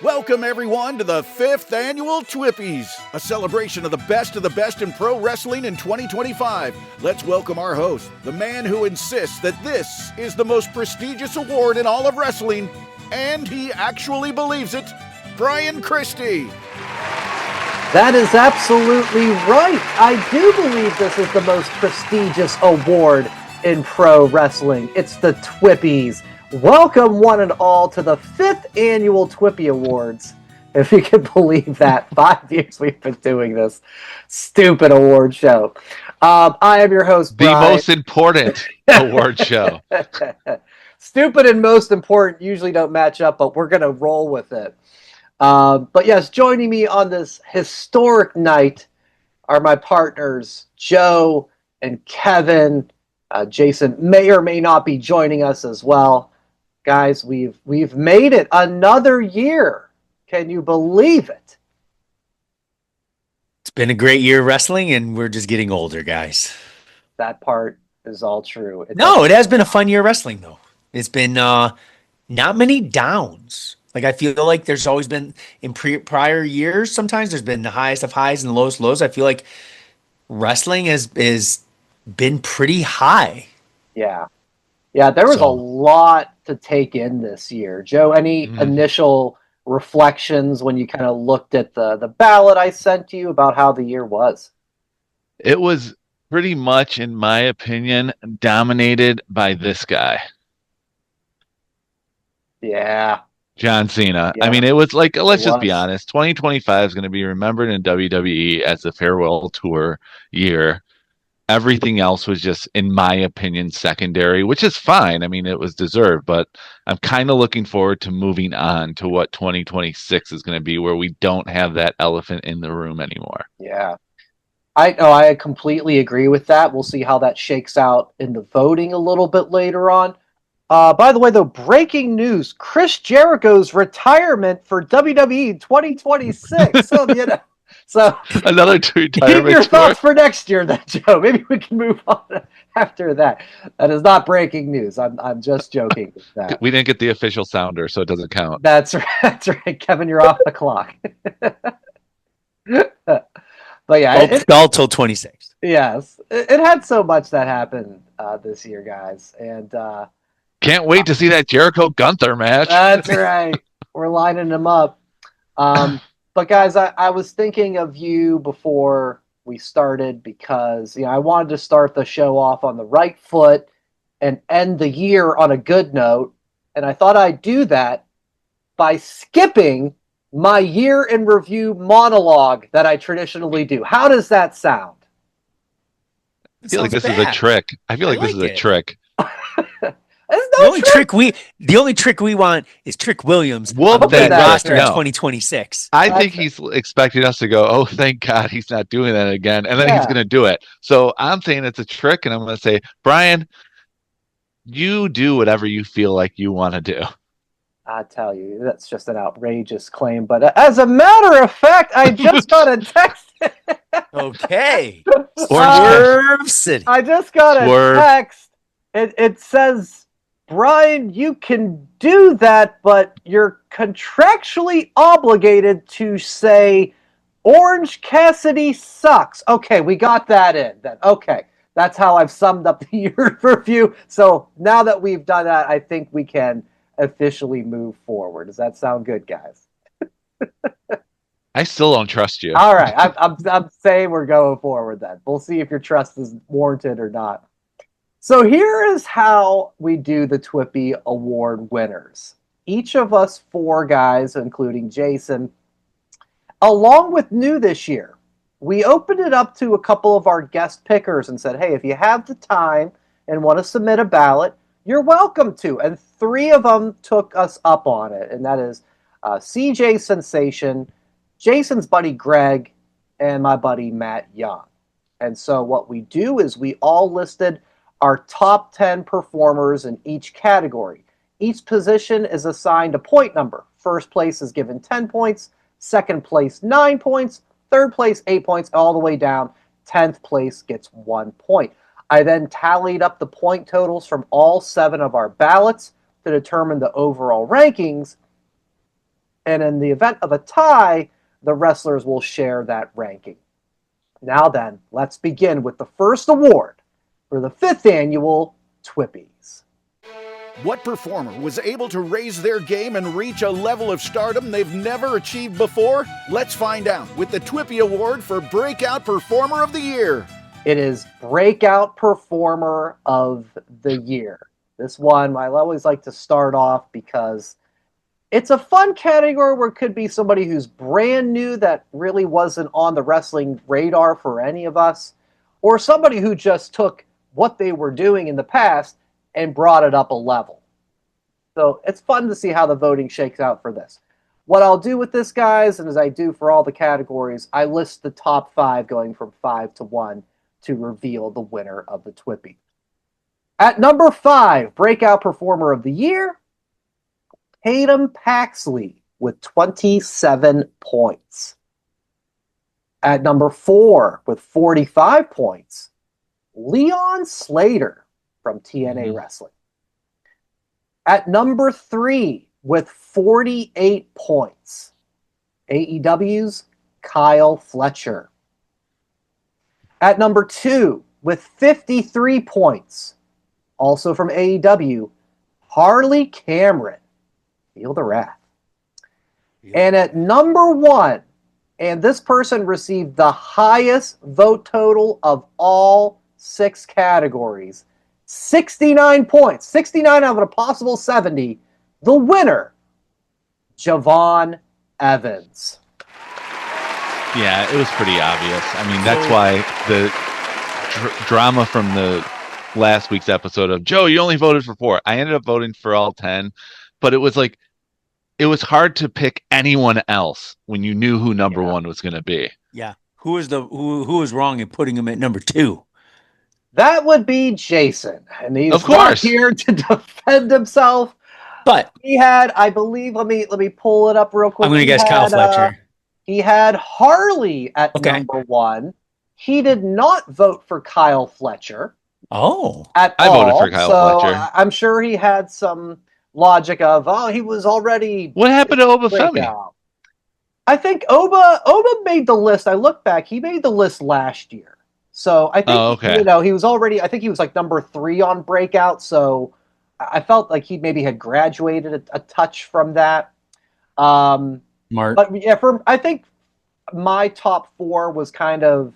Welcome, everyone, to the 5th Annual TWPys, a celebration of the best in pro wrestling in 2025. Let's welcome our host, the man who insists that this is the most prestigious award in all of wrestling, and he actually believes it, Brian Christie. That is absolutely right. I do believe this is the most prestigious award in pro wrestling. It's the TWPys. Welcome, one and all, to the 5th Annual TWPY Awards. If you can believe that, 5 years we've been doing this stupid award show. I am your host, Brian. The most important award show. Stupid and most important usually don't match up, but we're going to roll with it. But yes, joining me on this historic night are my partners, Joe and Kevin. Jason may or may not be joining us as well. Guys, we've made it another year. Can you believe it? It's been a great year of wrestling, and we're just getting older, guys. That part is all true. It has been a fun year of wrestling, though. It's been not many downs. Like, I feel like there's always been in prior years, sometimes there's been the highest of highs and the lowest of lows. I feel like wrestling has been pretty high. Yeah, there was a lot to take in this year. Joe, any initial reflections when you kind of looked at the ballot I sent you about how the year was? It was pretty much, in my opinion, dominated by this guy. Yeah. John Cena. Yeah. I mean, it was like, let's just be honest, 2025 is going to be remembered in WWE as the farewell tour year. Everything else was just, in my opinion, secondary, which is fine. I mean, it was deserved, but I'm kind of looking forward to moving on to what 2026 is going to be, where we don't have that elephant in the room anymore. Yeah. I completely agree with that. We'll see how that shakes out in the voting a little bit later on. By the way, though, breaking news, Chris Jericho's retirement for WWE 2026. So another retirement. Keep your thoughts for next year, then, Joe. Maybe we can move on after that. That is not breaking news. I'm just joking with that. We didn't get the official sounder, so it doesn't count. That's right. That's right. Kevin, you're off the clock. But yeah, all till 26. Yes, it had so much that happened this year, guys, and can't wait to see that Jericho Gunther match. That's right. We're lining them up. But guys, I was thinking of you before we started because I wanted to start the show off on the right foot and end the year on a good note, and I thought I'd do that by skipping my year in review monologue that I traditionally do. How does that sound? I feel like this is a trick. The only trick we want is Trick Williams on the roster in 2026. I think he's expecting us to go, oh, thank God he's not doing that again, and then he's going to do it. So I'm saying it's a trick, and I'm going to say, Brian, you do whatever you feel like you want to do. I tell you, that's just an outrageous claim. But as a matter of fact, I just got a text. Okay. Swerve City. I just got a text. It says, Brian, you can do that, but you're contractually obligated to say Orange Cassidy sucks. Okay, we got that in then. Okay, that's how I've summed up the year review. So now that we've done that, I think we can officially move forward. Does that sound good, guys? I still don't trust you. All right, I'm saying we're going forward then. We'll see if your trust is warranted or not. So here is how we do the TWPY Award winners. Each of us 4 guys, including Jason, along with new this year, we opened it up to a couple of our guest pickers and said, hey, if you have the time and want to submit a ballot, you're welcome to. And 3 of them took us up on it, and that is CJ Sensation, Jason's buddy Greg, and my buddy Matt Young. And so what we do is we all listed our top 10 performers in each category. Each position is assigned a point number. First place is given 10 points, second place 9 points, third place 8 points, all the way down. 10th place gets 1 point. I then tallied up the point totals from all 7 of our ballots to determine the overall rankings. And in the event of a tie, the wrestlers will share that ranking. Now then, let's begin with the first award for the 5th annual TWPYs. What performer was able to raise their game and reach a level of stardom they've never achieved before? Let's find out with the TWPY Award for Breakout Performer of the Year. It is Breakout Performer of the Year. This one, I always like to start off because it's a fun category where it could be somebody who's brand new that really wasn't on the wrestling radar for any of us, or somebody who just took what they were doing in the past and brought it up a level. So it's fun to see how the voting shakes out for this. What I'll do with this, guys, and as I do for all the categories, I list the top 5 going from 5 to 1 to reveal the winner of the TWPY. At number 5, Breakout Performer of the Year, Tatum Paxley with 27 points. At number 4, with 45 points, Leon Slater from TNA Wrestling. At number 3, with 48 points, AEW's Kyle Fletcher. At number 2, with 53 points, also from AEW, Harley Cameron. Feel the wrath. And at number 1, and this person received the highest vote total of all 6 categories, 69 points, 69 out of a possible 70, the winner, Javon Evans. Yeah, it was pretty obvious. I mean, that's why the drama from the last week's episode of, Joe, you only voted for 4. I ended up voting for all 10, but it was like, it was hard to pick anyone else when you knew who number 1 was going to be. Yeah. Who was wrong in putting him at number 2? That would be Jason, and he's of course not here to defend himself. But he had, I believe, let me pull it up real quick. I'm going to guess Kyle Fletcher. He had Harley at number 1. He did not vote for Kyle Fletcher. Oh, I voted for Kyle Fletcher. I'm sure he had some logic of, he was already. What happened to Oba Femi? I think Oba made the list. I look back, he made the list last year. So I think, he was already, I think he was like number 3 on Breakout. So I felt like he maybe had graduated a touch from that. Smart. But yeah, I think my top 4 was kind of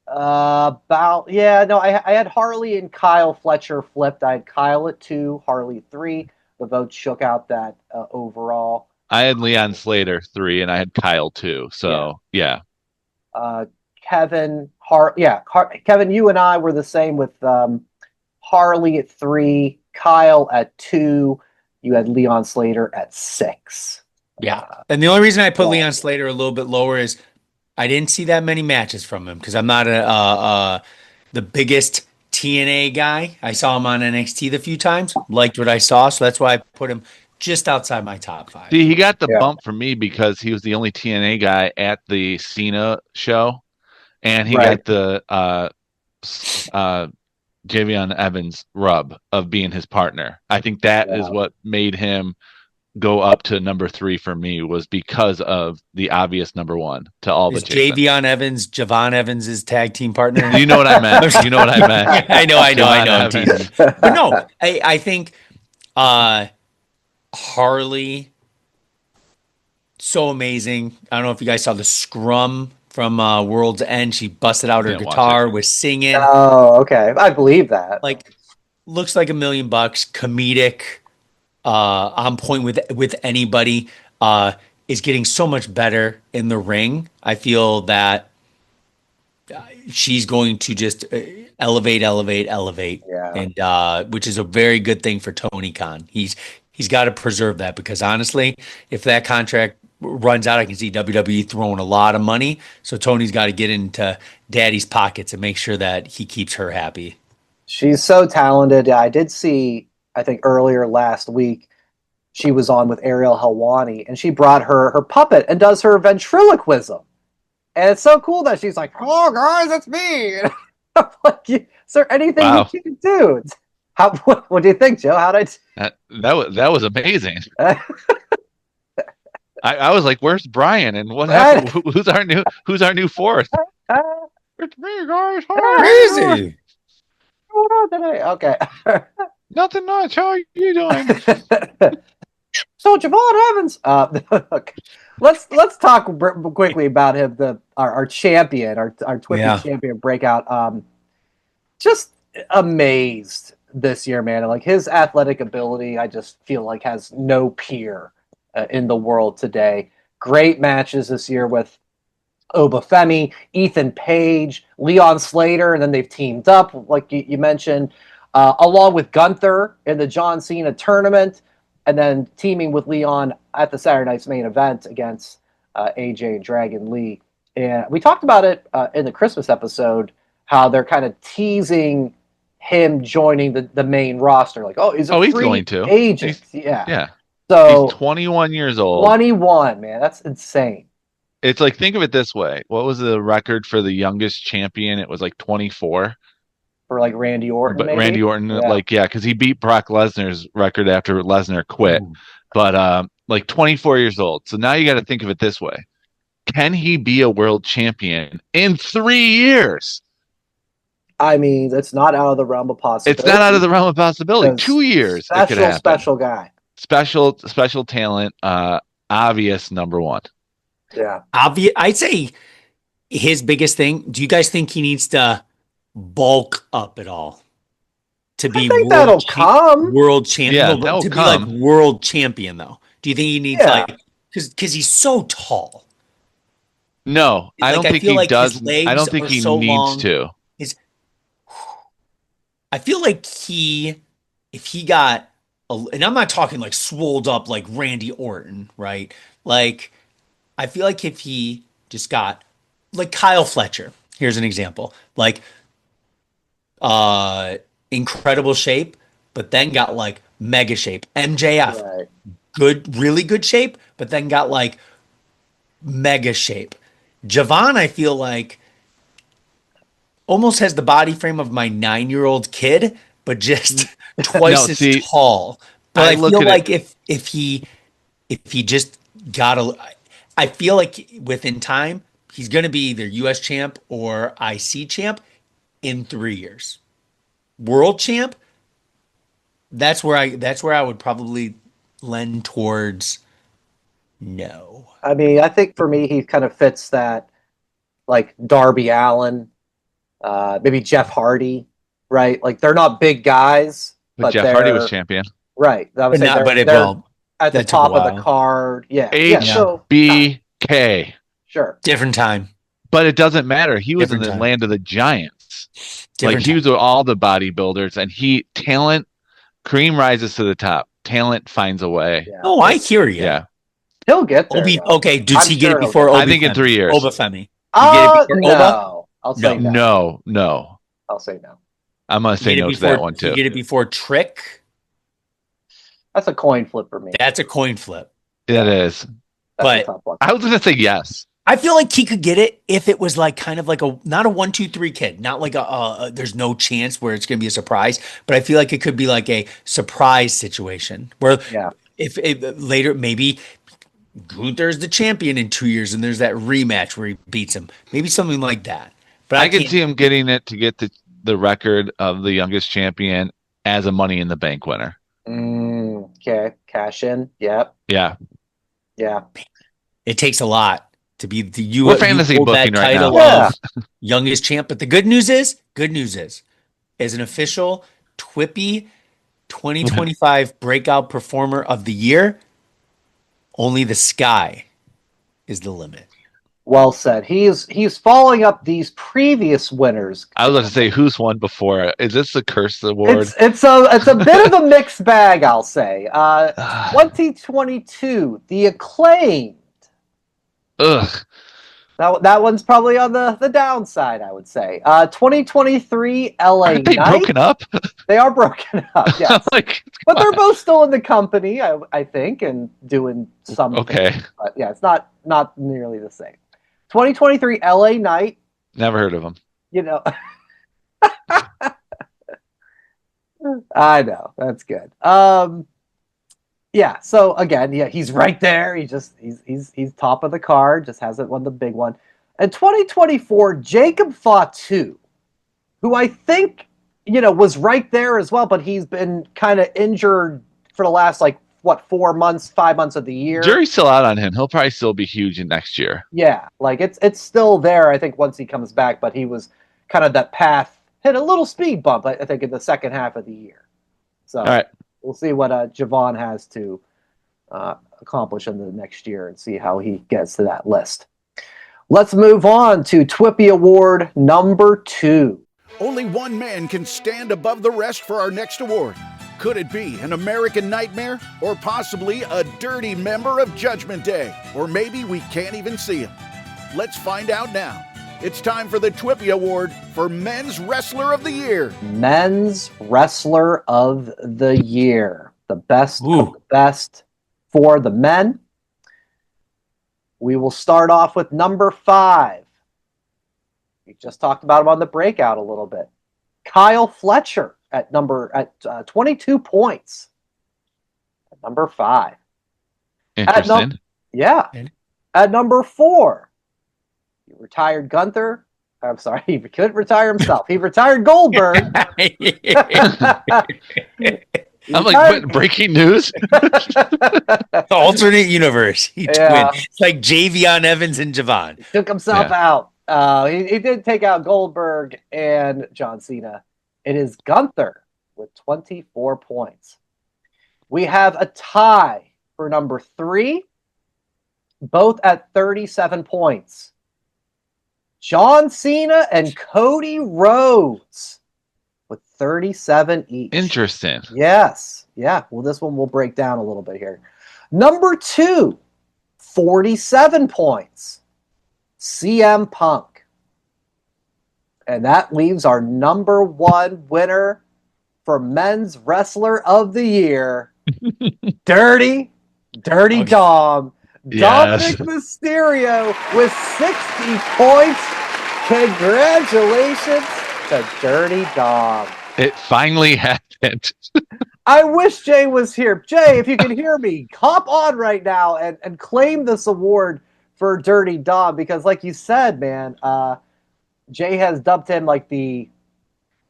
I had Harley and Kyle Fletcher flipped. I had Kyle at 2, Harley at 3. The vote shook out that overall. I had Leon Slater 3, and I had Kyle 2. So yeah. Kevin, Kevin, you and I were the same with Harley at 3, Kyle at 2. You had Leon Slater at 6. Yeah, and the only reason I put Leon Slater a little bit lower is I didn't see that many matches from him because I'm not the biggest TNA guy. I saw him on NXT the few times, liked what I saw, so that's why I put him just outside my top 5. See, he got the bump from me because he was the only TNA guy at the Cena show, and he got the Javion Evans rub of being his partner. I think that is what made him go up to number 3 for me, was because of the obvious number 1 to all the Javon Evans' tag team partner. You know what I meant. You know what I meant. I know. But no, I think Harley, so amazing. I don't know if you guys saw the scrum from World's End. She busted out her guitar, was singing. Oh, okay. I believe that. Like, looks like $1 million, comedic, on point with anybody, is getting so much better in the ring. I feel that she's going to just elevate, and which is a very good thing for Tony Khan. He's got to preserve that, because honestly, if that contract runs out, I can see WWE throwing a lot of money. So Tony's got to get into daddy's pockets and make sure that he keeps her happy. She's so talented. I did see, I think earlier last week, she was on with Ariel Helwani, and she brought her puppet and does her ventriloquism. And it's so cool that she's like, "Oh, guys, it's me." I'm like, is there anything you can do? What do you think, Joe? How did that was amazing. I was like, "Where's Brian?" And what happened? Who's our new fourth? It's me, guys. Hi. Crazy. What on today? Okay. Nothing much. How are you doing? So Javon Evans. Okay. Let's talk quickly about him, our champion, our TWPY champion Breakout. Just amazed this year, man. Like his athletic ability, I just feel like has no peer in the world today. Great matches this year with Obafemi, Ethan Page, Leon Slater, and then they've teamed up, like you mentioned, along with Gunther in the John Cena tournament, and then teaming with Leon at the Saturday Night's main event against AJ and Dragon Lee. And we talked about it in the Christmas episode, how they're kind of teasing him joining the main roster. Like, he's he's going to. agent. Yeah. So he's 21 years old. 21, man. That's insane. It's like, think of it this way. What was the record for the youngest champion? It was like 24. For like Randy Orton, but maybe? Randy Orton, because he beat Brock Lesnar's record after Lesnar quit. Ooh. But like 24 years old. So now you got to think of it this way. Can he be a world champion in 3 years? I mean, that's not out of the realm of possibility. It's not out of the realm of possibility. 2 years. Special guy. Special talent. Obvious number one. Yeah. I'd say his biggest thing, do you guys think he needs to bulk up at all? To be world champion? Yeah, no, to be like world champion, though. Do you think he needs because he's so tall? No, I don't think he does. I don't think he needs to. I feel like if he got, and I'm not talking like swolled up like Randy Orton, right? Like, I feel like if he just got, like Kyle Fletcher, here's an example, like incredible shape, but then got like mega shape. MJF, right. Really good shape, but then got like mega shape. Javon, I feel like almost has the body frame of my 9-year-old kid, but just twice as tall. But I feel like if he just got I feel like within time he's going to be either U.S. champ or IC champ in 3 years. World champ. That's where I would probably lend towards no. I mean, I think for me, he kind of fits that, like Darby Allin, maybe Jeff Hardy, right? Like they're not big guys, but Jeff Hardy was champion, right? That was they're at the top of the card. Yeah, HBK. Sure, different time, but it doesn't matter. He was in the land of the giants. He was with all the bodybuilders, and talent. Cream rises to the top. Talent finds a way. Yeah. Oh, I hear you. Yeah. He'll get there. Okay, does he get it before Obafemi? I think in 3 years. Obafemi. No. I'll say no. I'll say no. I'm going to say no to that one, too. You get it before Trick? That's a coin flip for me. That's a coin flip. It is. But I was going to say yes. I feel like he could get it if it was like kind of like not a 1, 2, 3 kid, not like there's no chance where it's going to be a surprise, but I feel like it could be like a surprise situation where if later maybe Gunther's the champion in 2 years and there's that rematch where he beats him, maybe something like that. But I could see him getting it to get the record of the youngest champion as a Money in the Bank winner. Okay, cash in. Yep. Yeah. It takes a lot to be we're fantasy booking right now. Youngest champ. But the good news is, as an official TWPY 2025 Breakout Performer of the Year, only the sky is the limit. Well said. He's following up these previous winners. I was going to say, who's won before? Is this the Curse Award? It's a bit of a mixed bag, I'll say. 2022, the Acclaimed. Ugh. That one's probably on the downside, I would say. 2023 LA Aren't they Knight. broken up? They are broken up, yes. But they're both still in the company, I think, and doing something. Okay. But yeah, it's not nearly the same. 2023 LA Knight. Never heard of him. I know. That's good. Yeah. So again, yeah, he's right there. He's top of the card. Just hasn't won the big one. In 2024, Jacob Fatu, who I think was right there as well, but he's been kind of injured for the last 4 months, 5 months of the year. Jury's still out on him. He'll probably still be huge in next year. Yeah, it's still there. I think once he comes back, but he was kind of that path hit a little speed bump. I think in the second half of the year. So all right, we'll see what Javon has to accomplish in the next year and see how he gets to that list. Let's move on to TWPY Award number 2. Only one man can stand above the rest for our next award. Could it be an American Nightmare? Or possibly a dirty member of Judgment Day? Or maybe we can't even see him. Let's find out now. It's time for the TWPY Award for Men's Wrestler of the Year. Men's Wrestler of the Year. The best of the best for the men. We will start off with number 5. We just talked about him on the Breakout a little bit. Kyle Fletcher at 22 points. At number 5. Interesting. At number 4, he retired Gunther. I'm sorry, he couldn't retire himself. He retired Goldberg. I'm like, breaking news? The alternate universe. He twin. It's like Javion Evans and Javon. He took himself out. He did take out Goldberg and John Cena. It is Gunther with 24 points. We have a tie for number 3, both at 37 points. John Cena and Cody Rhodes with 37 each. Interesting. Yes. Yeah. Well, this one we'll break down a little bit here. Number 2, 47 points. CM Punk. And that leaves our number 1 winner for Men's Wrestler of the Year, Dirty Dom. Yes. Dominic Mysterio with 60 points. Congratulations to Dirty Dom. It finally happened. I wish Jay was here. Jay, if you can hear me, hop on right now and claim this award for Dirty Dom, because like you said, man, Jay has dubbed him like the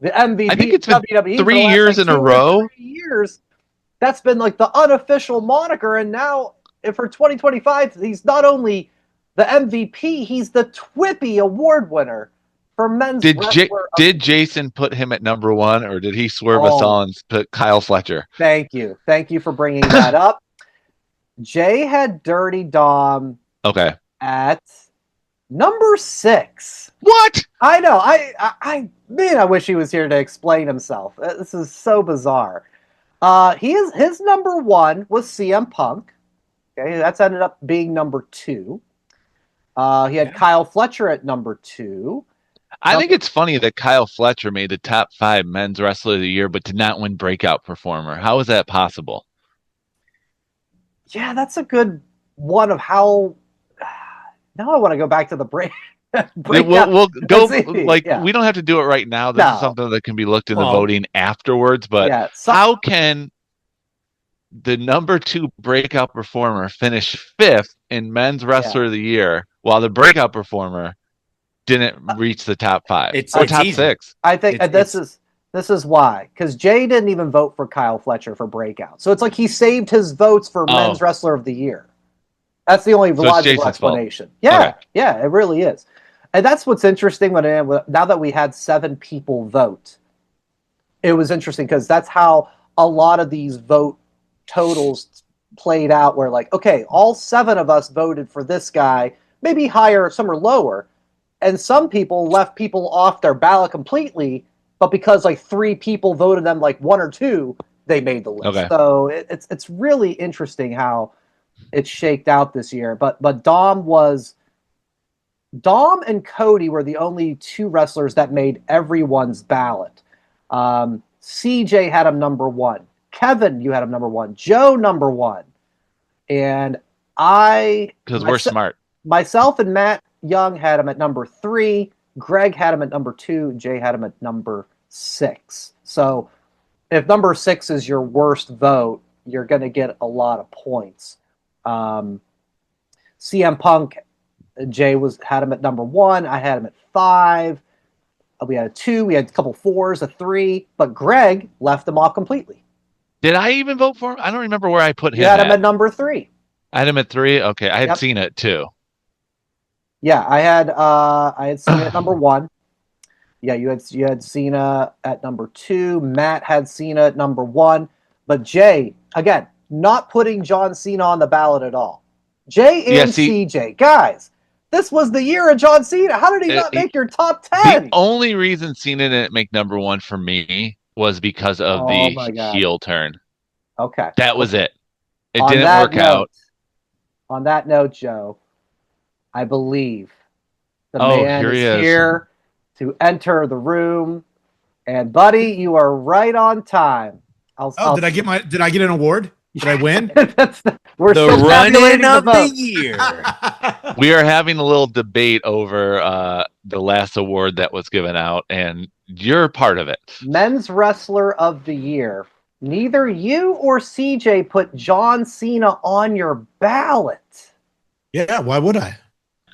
MVP. I think it's been WWE 3 years in a row. 3 years. That's been like the unofficial moniker, and now for 2025, he's not only the MVP, he's the TWPY Award winner for Men's Wrestler. Did Jason put him at number 1, or did he swerve us all and put Kyle Fletcher? Thank you for bringing that up. Jay had Dirty Dom at number 6. What? I know. I wish he was here to explain himself. This is so bizarre. His number 1 was CM Punk. Okay, that's ended up being number 2. He had Kyle Fletcher at number 2. I think it's funny that Kyle Fletcher made the top 5 Men's Wrestler of the Year, but did not win Breakout Performer. How is that possible? Yeah, that's a good one of how. Now I want to go back to the break. We'll go. We don't have to do it right now. This is something that can be looked in the voting afterwards. But how can the number 2 Breakout Performer finish 5th in Men's Wrestler of the Year, while the Breakout Performer didn't reach the top 5 or top 6? I think this is why, because Jay didn't even vote for Kyle Fletcher for Breakout, so it's like he saved his votes for Men's Wrestler of the Year. That's the only logical explanation. Yeah, it really is, and that's what's interesting. Now that we had 7 people vote, it was interesting because that's how a lot of these vote totals played out. Where all 7 of us voted for this guy, maybe higher, some are lower. And some people left people off their ballot completely, but because 3 people voted them 1 or 2, they made the list. Okay. So it's really interesting how it's shaked out this year. But Dom and Cody were the only 2 wrestlers that made everyone's ballot. CJ had him number 1. Kevin, you had him number 1. Joe number 1. And because we're smart. Myself and Matt Young had him at number 3. Greg had him at number 2. And Jay had him at number 6. So if number 6 is your worst vote, you're going to get a lot of points. CM Punk, Jay had him at number 1. I had him at 5. We had a 2. We had a couple 4s, a 3. But Greg left them off completely. Did I even vote for him? I don't remember where I put him. You had him at number 3. I had him at 3. Okay, I had seen it too. Yeah, I had Cena at number 1. Yeah, you had Cena at number 2. Matt had Cena at number 1. But Jay, again, not putting John Cena on the ballot at all. Jay and CJ, guys, this was the year of John Cena. How did he not make your top 10? The only reason Cena didn't make number 1 for me was because of the heel turn. Okay. That was it. It didn't work out. On that note, Joe, I believe the man is here to enter the room. And buddy, you are right on time. Did I get an award? Did I win? We're the running of the year. We are having a little debate over the last award that was given out, and you're part of it. Men's Wrestler of the Year. Neither you or CJ put John Cena on your ballot. Yeah, why would I?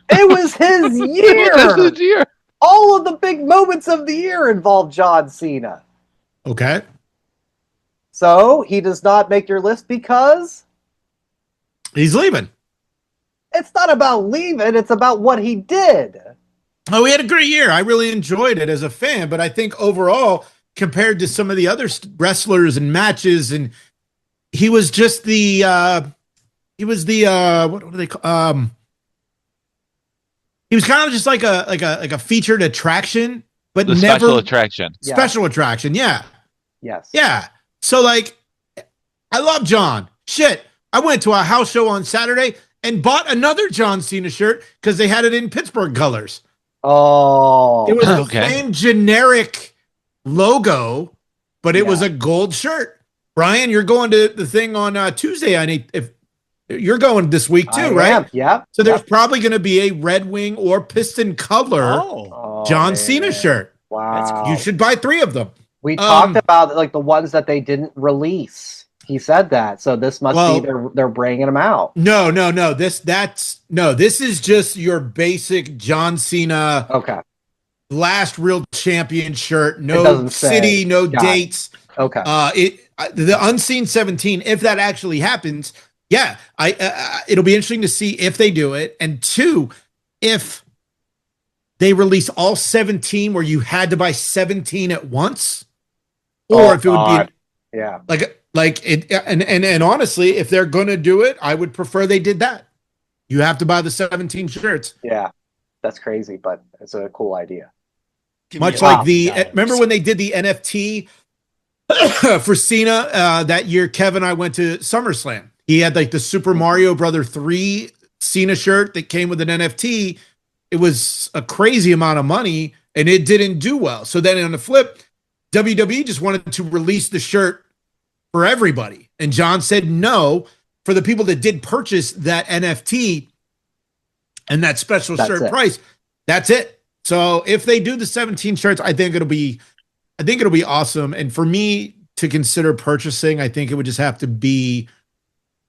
It was his year. It was his year. All of the big moments of the year involve John Cena. Okay. So he does not make your list because he's leaving. It's not about leaving. It's about what he did. Oh, he had a great year. I really enjoyed it as a fan, but I think overall, compared to some of the other wrestlers and matches, and he was just the what do they call he was kind of just like a featured attraction, but never special attraction. Special attraction, yeah. Yes. Yeah. So like I love John. Shit. I went to a house show on Saturday and bought another John Cena shirt because they had it in Pittsburgh colors. Oh. It was the same generic logo, but it was a gold shirt. Brian, you're going to the thing on Tuesday. If you're going this week too, right? Yeah. So there's probably going to be a Red Wing or Piston color John Cena shirt. Wow. You should buy 3 of them. We talked about like the ones that they didn't release. He said that. So this must be they're bringing them out. No. This is just your basic John Cena. Okay. Last real champion shirt. No city, no dates. Okay. The Unseen 17, if that actually happens, yeah, it'll be interesting to see if they do it. And 2, if they release all 17 where you had to buy 17 at once, or if it would be like it. And honestly, if they're going to do it, I would prefer they did that. You have to buy the 17 shirts. Yeah, that's crazy, but it's a cool idea. Much like remember when they did the NFT for Cena that year? Kevin, I went to SummerSlam. He had like the Super Mario Brother 3 Cena shirt that came with an NFT. It was a crazy amount of money, and it didn't do well. So then on the flip, WWE just wanted to release the shirt for everybody, and John said no. For the people that did purchase that NFT and that special shirt price, that's it. So if they do the 17 shirts, I think it'll be awesome. And for me to consider purchasing, I think it would just have to be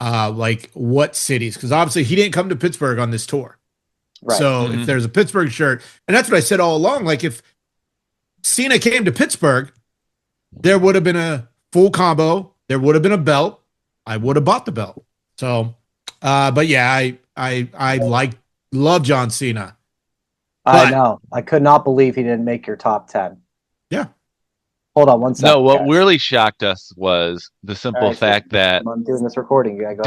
like what cities, because obviously he didn't come to Pittsburgh on this tour. Right. So if there's a Pittsburgh shirt, and that's what I said all along, like if Cena came to Pittsburgh, there would have been a full combo, there would have been a belt, I would have bought the belt. So but yeah, I love John Cena. I know. I could not believe he didn't make your top 10. Yeah. Hold on one second. No, what really shocked us was the simple fact that I'm doing this recording. You gotta go.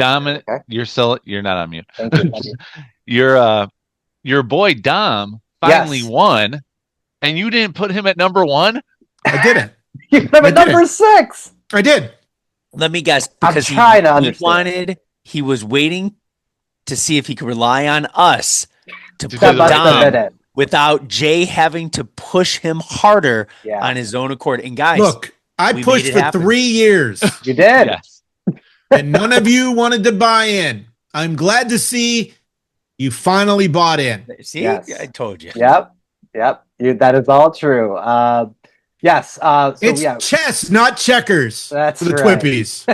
You're not on mute. Thank you. Your boy Dom finally won, and you didn't put him at number 1? I didn't. You put him at number 6. I did. Let me guess, because he was waiting to see if he could rely on us to put Dom without Jay having to push him harder on his own accord. And guys, look, I pushed for 3 years. You did. Yes. And none of you wanted to buy in. I'm glad to see you finally bought in. See, I told you. Yep. That is all true. Yes. It's chess, not checkers. That's for the right. TWPYs.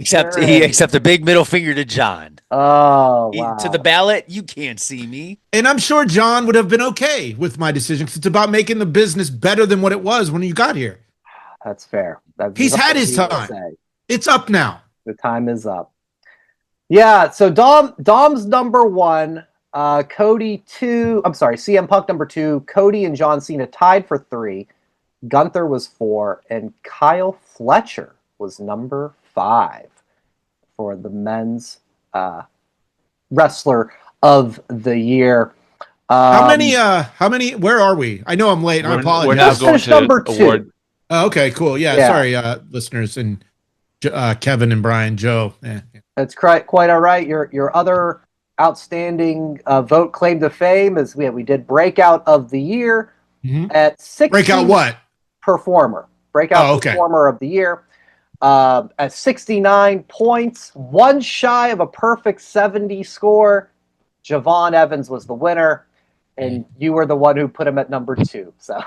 Except the big middle finger to John. Oh, wow. To the ballot, you can't see me. And I'm sure John would have been okay with my decision because it's about making the business better than what it was when you got here. That's fair. He's had his time. It's up now. The time is up. Yeah, so Dom's number 1, Cody 2. I'm sorry, CM Punk number 2. Cody and John Cena tied for 3. Gunther was 4, and Kyle Fletcher was number 5 for the men's wrestler of the year. How many? Where are we? I know I'm late. I apologize. We're now going to number 2. award. Oh, okay, cool. Yeah, sorry, listeners and Kevin and Brian, Joe. That's quite all right. Your other outstanding vote claim to fame is we did Breakout of the Year at 60. Breakout what? Performer. Breakout Performer of the Year at 69 points, one shy of a perfect 70 score. Javon Evans was the winner, and you were the one who put him at number 2. So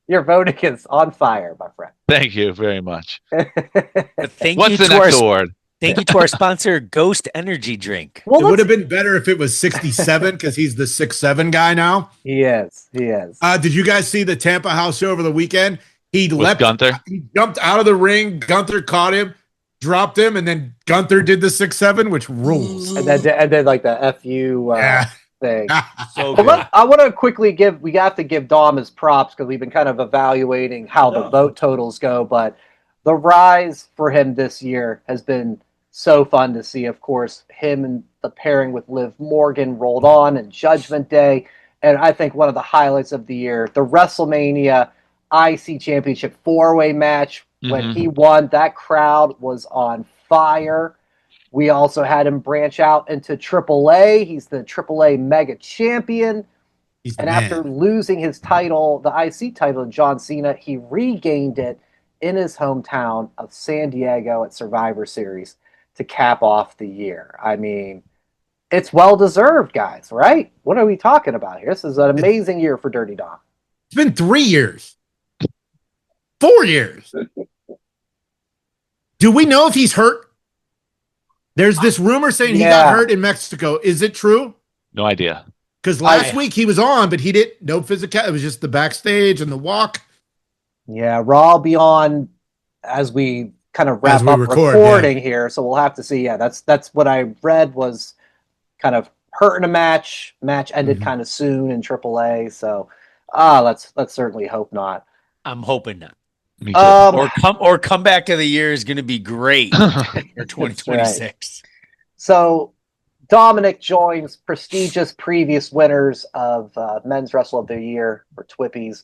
your voting is on fire, my friend. Thank you very much. What's the next award? Thank you to our sponsor, Ghost Energy Drink. Well, it would have been better if it was 67 because he's the 6'7" guy now. He is. Did you guys see the Tampa house show over the weekend? He Gunther. He jumped out of the ring. Gunther caught him, dropped him, and then Gunther did the 6'7", which rules. And then like the FU thing. So I want to quickly we have to give Dom his props because we've been kind of evaluating how the vote totals go, but the rise for him this year has been so fun to see. Of course, him and the pairing with Liv Morgan rolled on and Judgment Day. And I think one of the highlights of the year, the WrestleMania IC Championship 4-way match. When he won, that crowd was on fire. We also had him branch out into AAA. He's the AAA Mega Champion. After losing his title, the IC title to John Cena, he regained it in his hometown of San Diego at Survivor Series to cap off the year. I mean, it's well-deserved, guys, right? What are we talking about here? This is an amazing year for Dirty Dom. It's been 3 years. 4 years. Do we know if he's hurt? There's this rumor saying he got hurt in Mexico. Is it true? No idea. Because last week he was on, but he didn't. No physical. It was just the backstage and the walk. Yeah, Raw will be on as we kind of wrap up recording here, so we'll have to see. Yeah, that's what I read was kind of hurt in a match. Match ended kind of soon in AAA, so let's certainly hope not. I'm hoping not. Me too. Or comeback of the year is going to be great for 2026. Right. So Dominic joins prestigious previous winners of Men's Wrestler of the Year for TWPYs,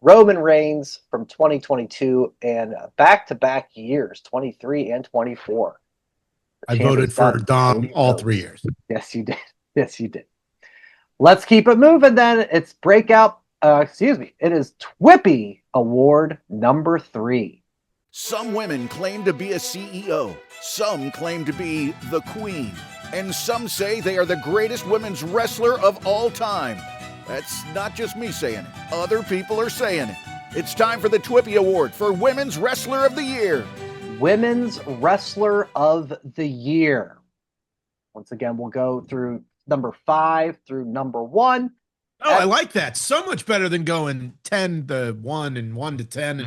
Roman Reigns from 2022 and back-to-back years, 23 and 24. I voted for Dom all 3 years. Yes, you did. Yes, you did. Let's keep it moving then. It's Breakout. It is TWPY Award number 3. Some women claim to be a CEO. Some claim to be the queen. And some say they are the greatest women's wrestler of all time. That's not just me saying it. Other people are saying it. It's time for the TWPY Award for Women's Wrestler of the Year. Women's Wrestler of the Year. Once again, we'll go through number 5 through number 1. Oh, I like that. So much better than going 10 to 1 and 1 to 10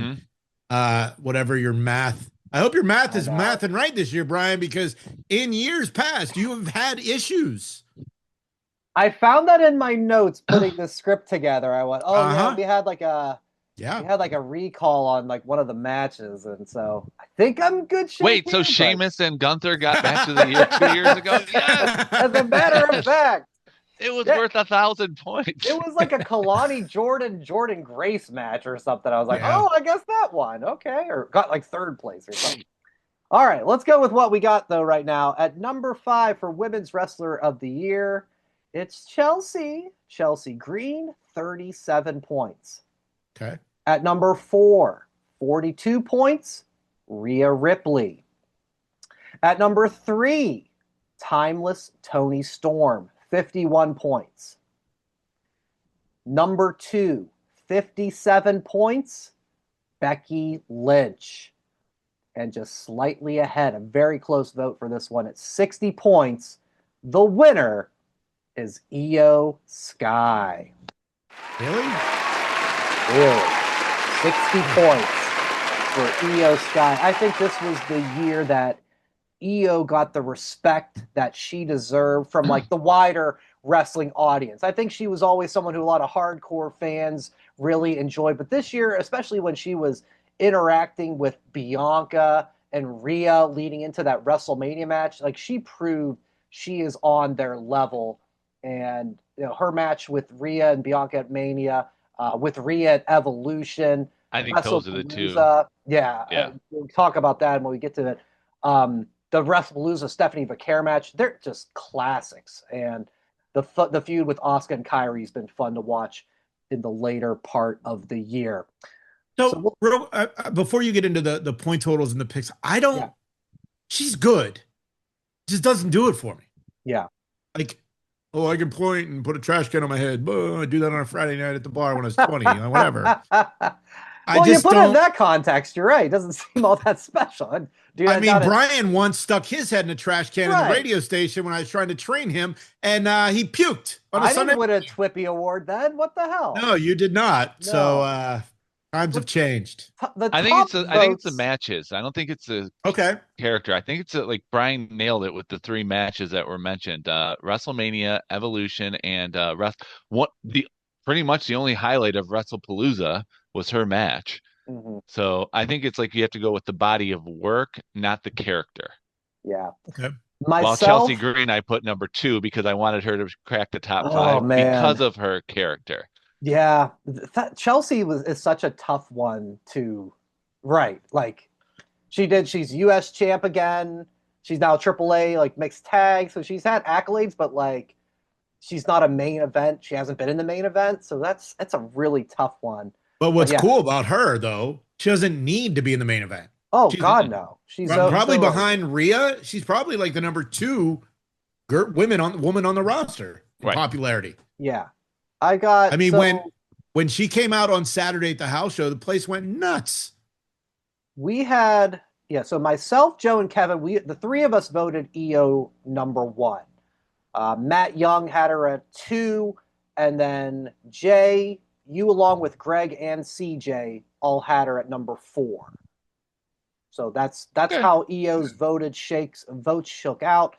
and whatever your math. I hope your math is mathing right this year, Brian, because in years past, you have had issues. I found that in my notes putting the script together. I went, yeah, we had like a recall on like one of the matches, and so I think I'm good shape. Wait, so Sheamus and Gunther got back to the year 2 years ago? Yes. As a matter of fact. It was worth 1,000 points. It was like a Kalani Jordan Grace match or something. I was like, I guess that one. Okay. Or got like 3rd place or something. All right, let's go with what we got though right now. At number 5 for Women's Wrestler of the Year, it's Chelsea Green, 37 points. Okay. At number 4, 42 points, Rhea Ripley. At number 3, Timeless Toni Storm, 51 points. Number 2, 57 points, Becky Lynch. And just slightly ahead, a very close vote for this one at 60 points. The winner is Io Sky. Really? Really. 60 points for Io Sky. I think this was the year that Io got the respect that she deserved from like the wider wrestling audience. I think she was always someone who a lot of hardcore fans really enjoyed. But this year, especially when she was interacting with Bianca and Rhea leading into that WrestleMania match, like she proved she is on their level. And her match with Rhea and Bianca at Mania, with Rhea at Evolution, I think those are the two. Yeah. We'll talk about that when we get to it. The WrestlePalooza Stephanie Vaquer match, they're just classics. And the feud with Asuka and Kairi has been fun to watch in the later part of the year. So before you get into the point totals and the picks, she's good. Just doesn't do it for me. Yeah. Like, I can point and put a trash can on my head. I do that on a Friday night at the bar when I was 20, whatever. Well, you put it in that context, you're right. It doesn't seem all that special. Brian once stuck his head in a trash can in the radio station when I was trying to train him, and he puked on a Sunday. I didn't win a TWPY award then. What the hell? No, you did not. No. So times have changed. I think it's the matches. I don't think it's a character. I think it's like Brian nailed it with the three matches that were mentioned: WrestleMania, Evolution, and pretty much the only highlight of WrestlePalooza was her match. Mm-hmm. So I think it's like you have to go with the body of work, not the character. Yeah. Okay. While Chelsea Green, I put number 2 because I wanted her to crack the top 5 because of her character. Yeah, Chelsea is such a tough one to write. Like she's US champ again. She's now AAA like mixed tag, so she's had accolades, but like she's not a main event. She hasn't been in the main event, so that's a really tough one. But what's cool about her though, she doesn't need to be in the main event. Oh God, no. She's probably behind Rhea. She's probably like the number 2 woman on the roster in popularity. Yeah. When she came out on Saturday at the house show, the place went nuts. We had, so myself, Joe, and Kevin, the three of us voted Io number 1. Matt Young had her at 2, and then Jay, you along with Greg and CJ all had her at number 4. So that's how Io's votes shook out.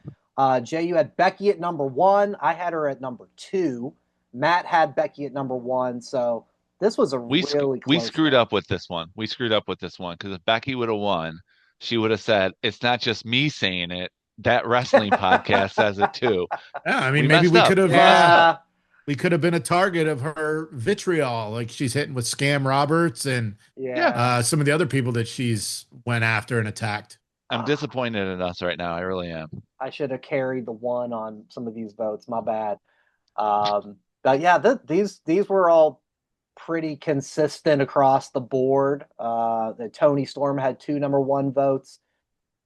Jay, you had Becky at number 1. I had her at number 2. Matt had Becky at number 1. So this was really close. We screwed up with this one. We screwed up with this one because if Becky would have won, she would have said, "It's not just me saying it. That wrestling podcast says it too." Yeah, I mean, maybe we could have. We could have been a target of her vitriol, like she's hitting with Scam Roberts and some of the other people that she's went after and attacked. I'm disappointed in us right now. I really am. I should have carried the 1 on some of these votes. My bad. But yeah, these were all pretty consistent across the board. The Tony Storm had 2 number 1 votes,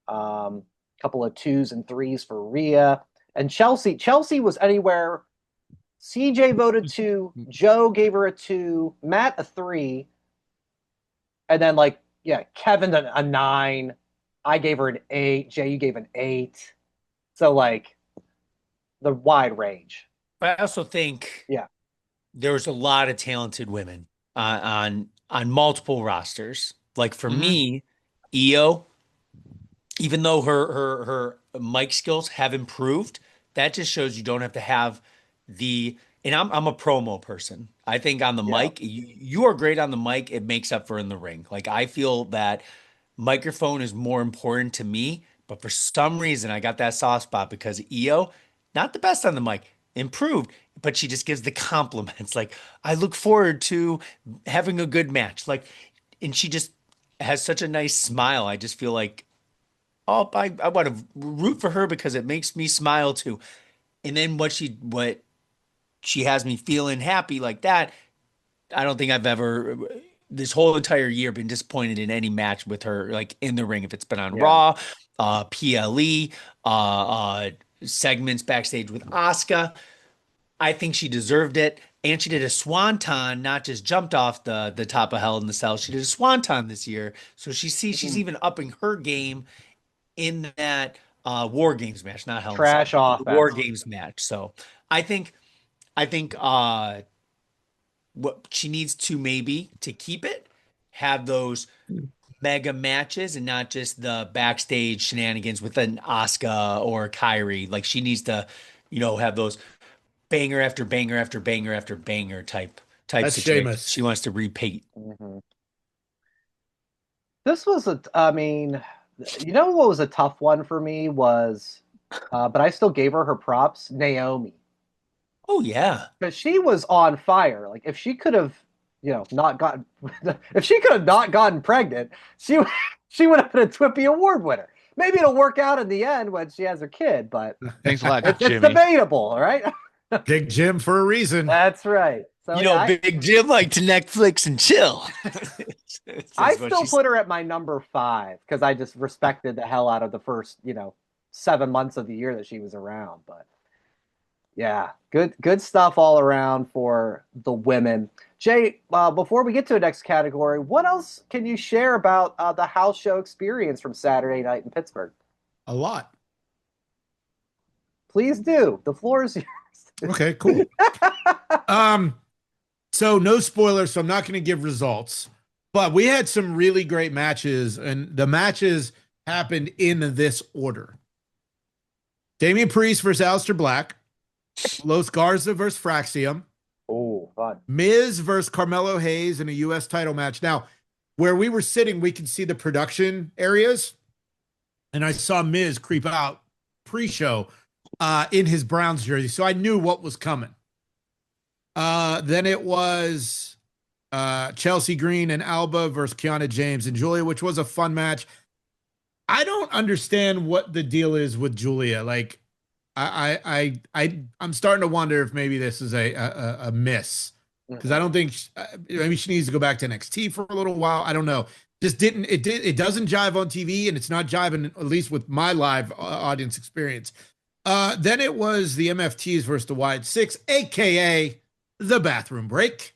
a couple of 2s and 3s for Rhea, and Chelsea was anywhere. CJ voted 2, Joe gave her a 2, Matt a 3, and then Kevin a 9. I gave her an 8. Jay, you gave an 8. So the wide range. But I also think there's a lot of talented women on multiple rosters. Like for me, Io, even though her mic skills have improved, that just shows you don't have to have and I'm a promo person. I think on the mic, you are great on the mic. It makes up for in the ring. Like I feel that microphone is more important to me, but for some reason I got that soft spot because Io, not the best on the mic, improved, but she just gives the compliments. Like I look forward to having a good match. And she just has such a nice smile. I just feel like, I want to root for her because it makes me smile too. And then what she has me feeling happy like that. I don't think I've ever this whole entire year been disappointed in any match with her, like in the ring. If it's been on Raw, PLE, segments backstage with Asuka, I think she deserved it. And she did a swanton, not just jumped off the top of Hell in the Cell. She did a swanton this year. So she's even upping her game in that War Games match, not Hell in the Cell, Trash but the War offense. Games match. So I think what she needs to maybe to keep it, have those mega matches and not just the backstage shenanigans with an Asuka or Kyrie. Like she needs to, have those banger after banger after banger after banger type That's situation. Sheamus. She wants to repeat. This was I mean, what was a tough one for me was, but I still gave her props, Naomi. Oh yeah, because she was on fire. Like if she could have, not gotten, if she could have not gotten pregnant, she would have been a TWPY award winner. Maybe it'll work out in the end when she has her kid, but Thanks a lot, it's Jimmy. debatable, right? Big Jim for a reason. That's right. So Big Jim like to Netflix and chill. I still put her at my number 5 because I just respected the hell out of the first, 7 months of the year that she was around. But yeah, good stuff all around for the women. Jay, before we get to the next category, what else can you share about the house show experience from Saturday night in Pittsburgh? A lot. Please do. The floor is yours. Okay, cool. So no spoilers, so I'm not going to give results. But we had some really great matches, and the matches happened in this order. Damian Priest versus Aleister Black. Los Garza versus Fraxium. Oh, fun. Miz versus Carmelo Hayes in a U.S. title match. Now, where we were sitting, we could see the production areas, and I saw Miz creep out pre-show in his Browns jersey, so I knew what was coming. Then it was Chelsea Green and Alba versus Kiana James and Julia, which was a fun match. I don't understand what the deal is with Julia. Like, I'm starting to wonder if maybe this is a miss, because I don't think maybe she needs to go back to NXT for a little while. I don't know. It doesn't jive on TV, and it's not jiving, at least with my live audience experience. Then it was the MFTs versus the Wide Six, aka the bathroom break.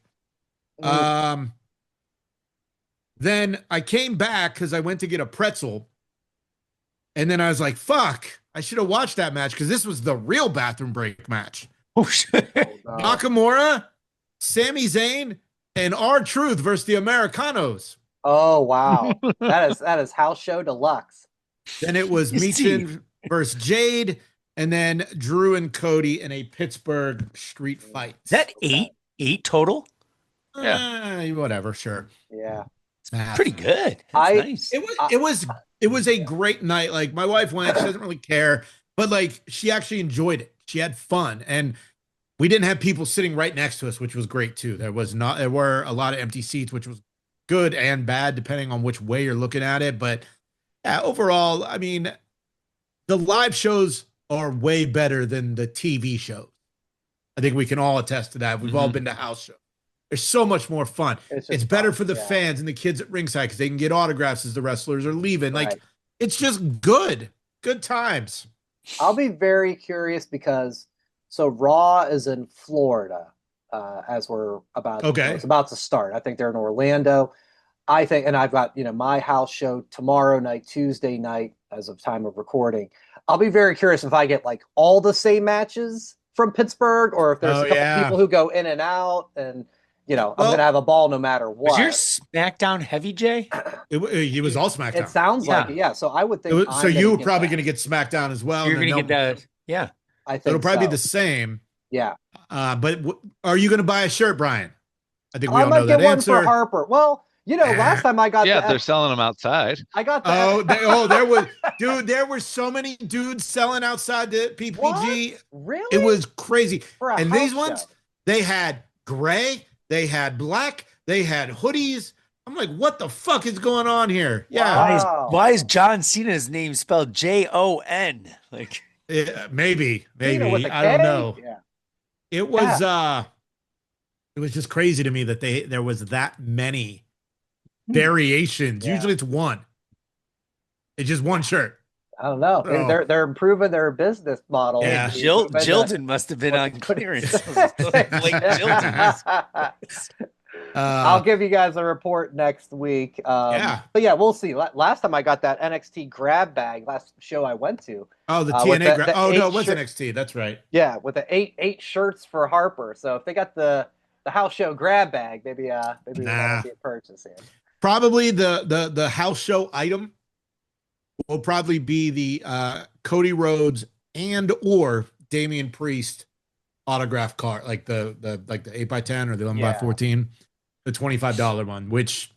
Then I came back because I went to get a pretzel, and then I was like, fuck, I should have watched that match because this was the real bathroom break match. Oh shit! Nakamura, Sami Zayn, and R-Truth versus the Americanos. Oh wow, that is house show deluxe. Then it was Michin versus Jade, and then Drew and Cody in a Pittsburgh street fight. Is that eight total? Yeah, whatever, sure. Yeah, it's pretty good. That's nice. It was a great night. Like, my wife went, she doesn't really care, but like, she actually enjoyed it. She had fun, and we didn't have people sitting right next to us, which was great too. There were a lot of empty seats, which was good and bad depending on which way you're looking at it. But yeah, overall, I mean, the live shows are way better than the TV shows. I think we can all attest to that. We've all been to house shows. They're so much more fun. It's better for the fans and the kids at ringside because they can get autographs as the wrestlers are leaving. Right. Like, it's just good times. I'll be very curious because Raw is in Florida as we're it's about to start. I think they're in Orlando. I think, and I've got my house show tomorrow night, Tuesday night, as of time of recording. I'll be very curious if I get like all the same matches from Pittsburgh, or if there's a couple people who go in and out, and I'm gonna have a ball no matter what. Was your SmackDown heavy, Jay? It was all SmackDown. It sounds like it, yeah. So I would think. So you were probably going to get SmackDown as well. You're going to get that, yeah. I think it'll probably be the same. Yeah. But are you going to buy a shirt, Brian? I think we all know that answer. I might get one for Harper. Well, last time I got they're selling them outside. I got that. There were so many dudes selling outside the PPG. What? Really? It was crazy. And these ones, show. They had gray, they had black, they had hoodies. I'm like, what the fuck is going on here? Yeah. Wow. Why is John Cena's name spelled Jon? Like, maybe. I don't know. Yeah. It was just crazy to me that there was that many variations. Yeah. Usually it's one. It's just one shirt. I don't know. Oh. They're improving their business model. Yeah. Jilton must have been on clearance. Blake Jilton. I'll give you guys a report next week. But yeah, we'll see. Last time I got that NXT grab bag, last show I went to. Oh, the TNA grab. Oh no, it was shirt. NXT. That's right. Yeah, with the eight shirts for Harper. So if they got the house show grab bag, maybe that'll be a purchase here. Probably the house show item will probably be the Cody Rhodes and or Damian Priest autograph card, like the 8x10 or the 11x14, the $25 one, which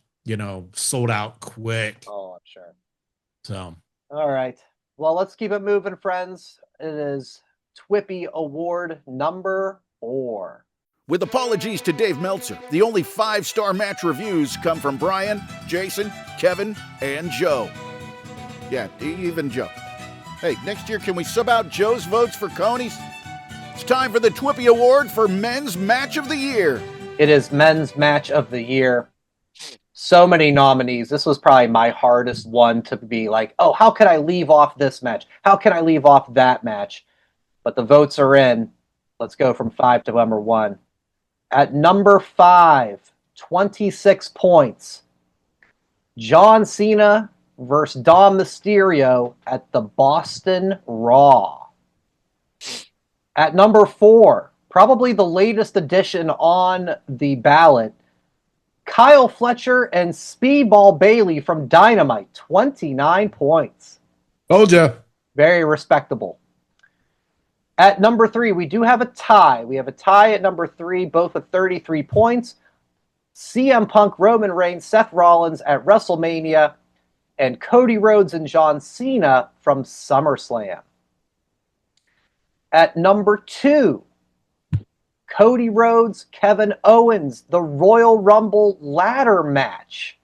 sold out quick. Oh, I'm sure. So all right. Well, let's keep it moving, friends. It is TWPY Award number 4. With apologies to Dave Meltzer, the only 5-star match reviews come from Brian, Jason, Kevin, and Joe. Yeah, even Joe. Hey, next year, can we sub out Joe's votes for Coney's? It's time for the TWPY Award for Men's Match of the Year. It is Men's Match of the Year. So many nominees. This was probably my hardest one to be like, oh, how can I leave off this match? How can I leave off that match? But the votes are in. Let's go from 5 to number 1. At number 5, 26 points, John Cena versus Dom Mysterio at the Boston Raw. At number 4, probably the latest addition on the ballot, Kyle Fletcher and Speedball Bailey from Dynamite, 29 points. Told ya. Very respectable. At number 3, we do have a tie. We have a tie at number 3, both with 33 points. CM Punk, Roman Reigns, Seth Rollins at WrestleMania, and Cody Rhodes and John Cena from SummerSlam. At number 2, Cody Rhodes, Kevin Owens, the Royal Rumble ladder match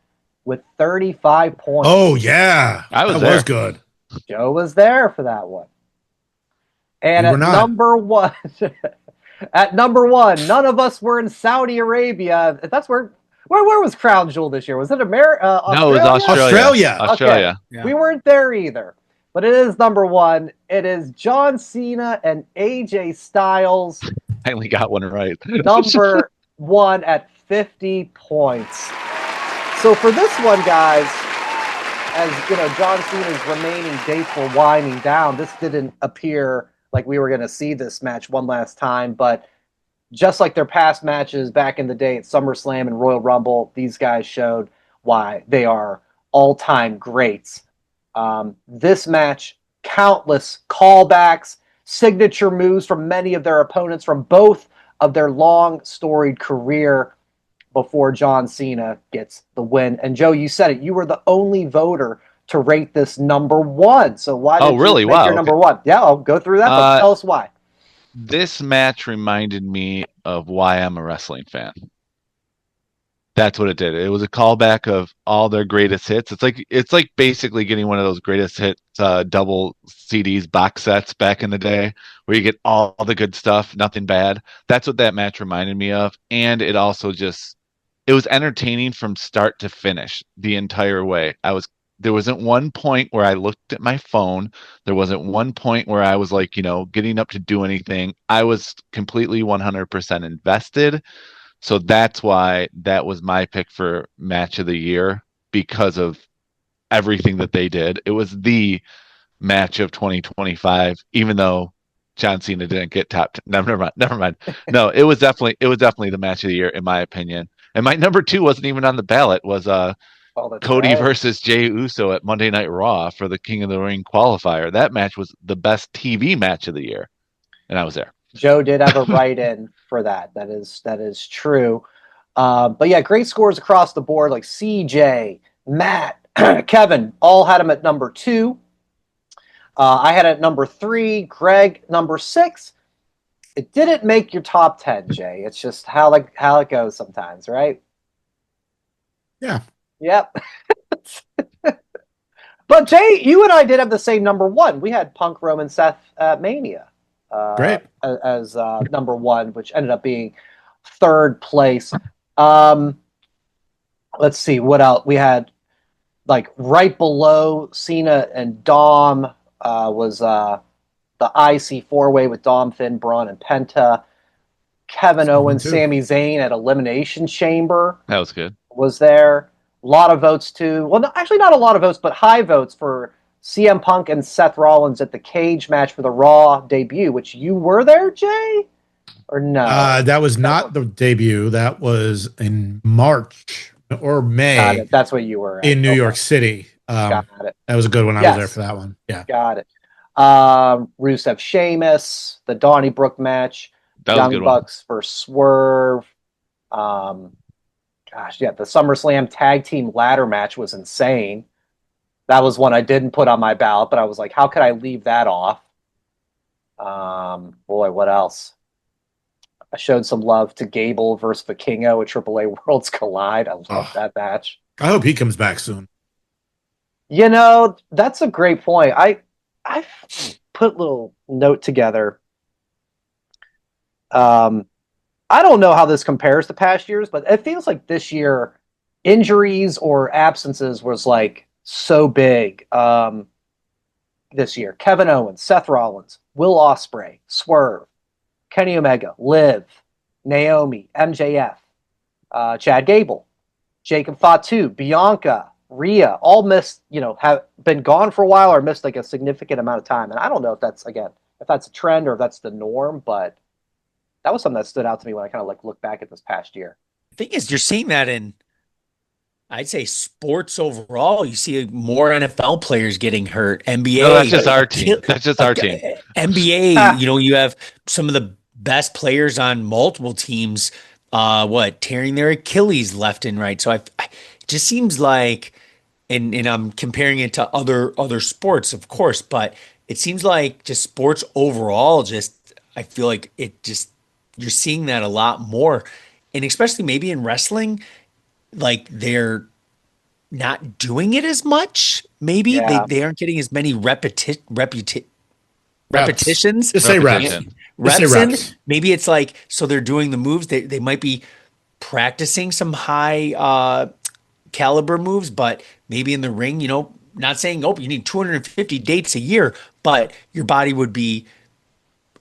with 35 points. Oh, yeah. That was good. Joe was there for that one. And at number 1, none of us were in Saudi Arabia. That's where was Crown Jewel this year? Was it America? No, it was Australia. Okay. Yeah. We weren't there either. But it is number 1. It is John Cena and AJ Styles. I only got one right. Number 1 at 50 points. So for this one, guys, as John Cena's remaining dates were winding down, this didn't appear like we were going to see this match one last time, but just like their past matches back in the day at SummerSlam and Royal Rumble, these guys showed why they are all-time greats. This match, countless callbacks, signature moves from many of their opponents from both of their long, storied career before John Cena gets the win. And Joe, you said it. You were the only voter to rate this number 1. So why did you make your number 1? Yeah, I'll go through that, but tell us why. This match reminded me of why I'm a wrestling fan. That's what it did. It was a callback of all their greatest hits. It's like basically getting one of those greatest hits double CDs box sets back in the day where you get all the good stuff, nothing bad. That's what that match reminded me of. And it also it was entertaining from start to finish the entire way. There wasn't one point where I looked at my phone. There wasn't one point where I was like, getting up to do anything. I was completely 100% invested. So that's why that was my pick for match of the year, because of everything that they did. It was the match of 2025, even though John Cena didn't get top 10. Never mind. No, it was definitely the match of the year, in my opinion. And my number 2 wasn't even on the ballot, was Cody versus Jey Uso at Monday Night Raw for the King of the Ring qualifier. That match was the best TV match of the year, and I was there. Joe did have a write-in for that. That is true. But yeah, great scores across the board. Like CJ, Matt, Kevin, all had him at number 2. I had it at number 3. Greg, number 6. It didn't make your top 10, Jay. It's just how it goes sometimes, right? Yeah. Yep. But Jay, you and I did have the same number 1. We had Punk, Roman, Seth at Mania. Great. As number 1, which ended up being 3rd place. Let's see what else we had. Like right below Cena and Dom, was the IC four-way with Dom, Finn, Braun, and Penta. Kevin Owens, Sami Zayn at Elimination Chamber. That was good. Was there. A lot of votes too. Well, no, actually not a lot of votes, but high votes for CM Punk and Seth Rollins at the cage match for the Raw debut, which you were there, Jay? Or no? That was not the debut. That was in March or May. That's what you were at. In New York City. Got it. That was a good one. I was there for that one. Yeah. Got it. Rusev Sheamus, the Donnybrook match. That was Young Bucks for Swerve. The SummerSlam tag team ladder match was insane. That was one I didn't put on my ballot, but I was like, how could I leave that off? What else? I showed some love to Gable versus Vikingo at AAA Worlds Collide. I love that match. I hope he comes back soon. You know, that's a great point. I put a little note together. I don't know how this compares to past years, but it feels like this year injuries or absences was like so big. This year, Kevin Owens, Seth Rollins, Will Ospreay, Swerve, Kenny Omega, Liv, Naomi, MJF, Chad Gable, Jacob Fatu, Bianca, Rhea, all missed, have been gone for a while or missed like a significant amount of time. And I don't know if that's a trend or if that's the norm, but that was something that stood out to me when I kind of like look back at this past year. The thing is, you're seeing that in, I'd say, sports overall. You see more NFL players getting hurt. NBA. No, that's just our team. That's just our team. NBA, you have some of the best players on multiple teams, tearing their Achilles left and right. So it just seems like, and I'm comparing it to other sports, of course, but it seems like just sports overall, I feel like you're seeing that a lot more. And especially maybe in wrestling, like they're not doing it as much. Maybe they aren't getting as many repetitions. Just say reps. Reps. Maybe it's like, so they're doing the moves. They might be practicing some high caliber moves, but maybe in the ring, not saying, you need 250 dates a year, but your body would be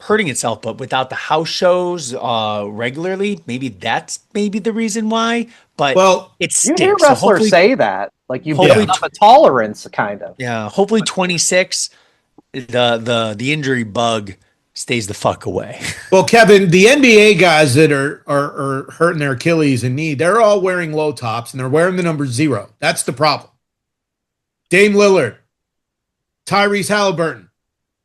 hurting itself. But without the house shows regularly, maybe that's the reason why. But it stinks. You hear wrestlers say that, like you build up a tolerance, kind of. Yeah, hopefully 26, the injury bug stays the fuck away. Well, Kevin, the NBA guys that are hurting their Achilles and knee, they're all wearing low tops and they're wearing the number 0. That's the problem. Dame Lillard, Tyrese Halliburton,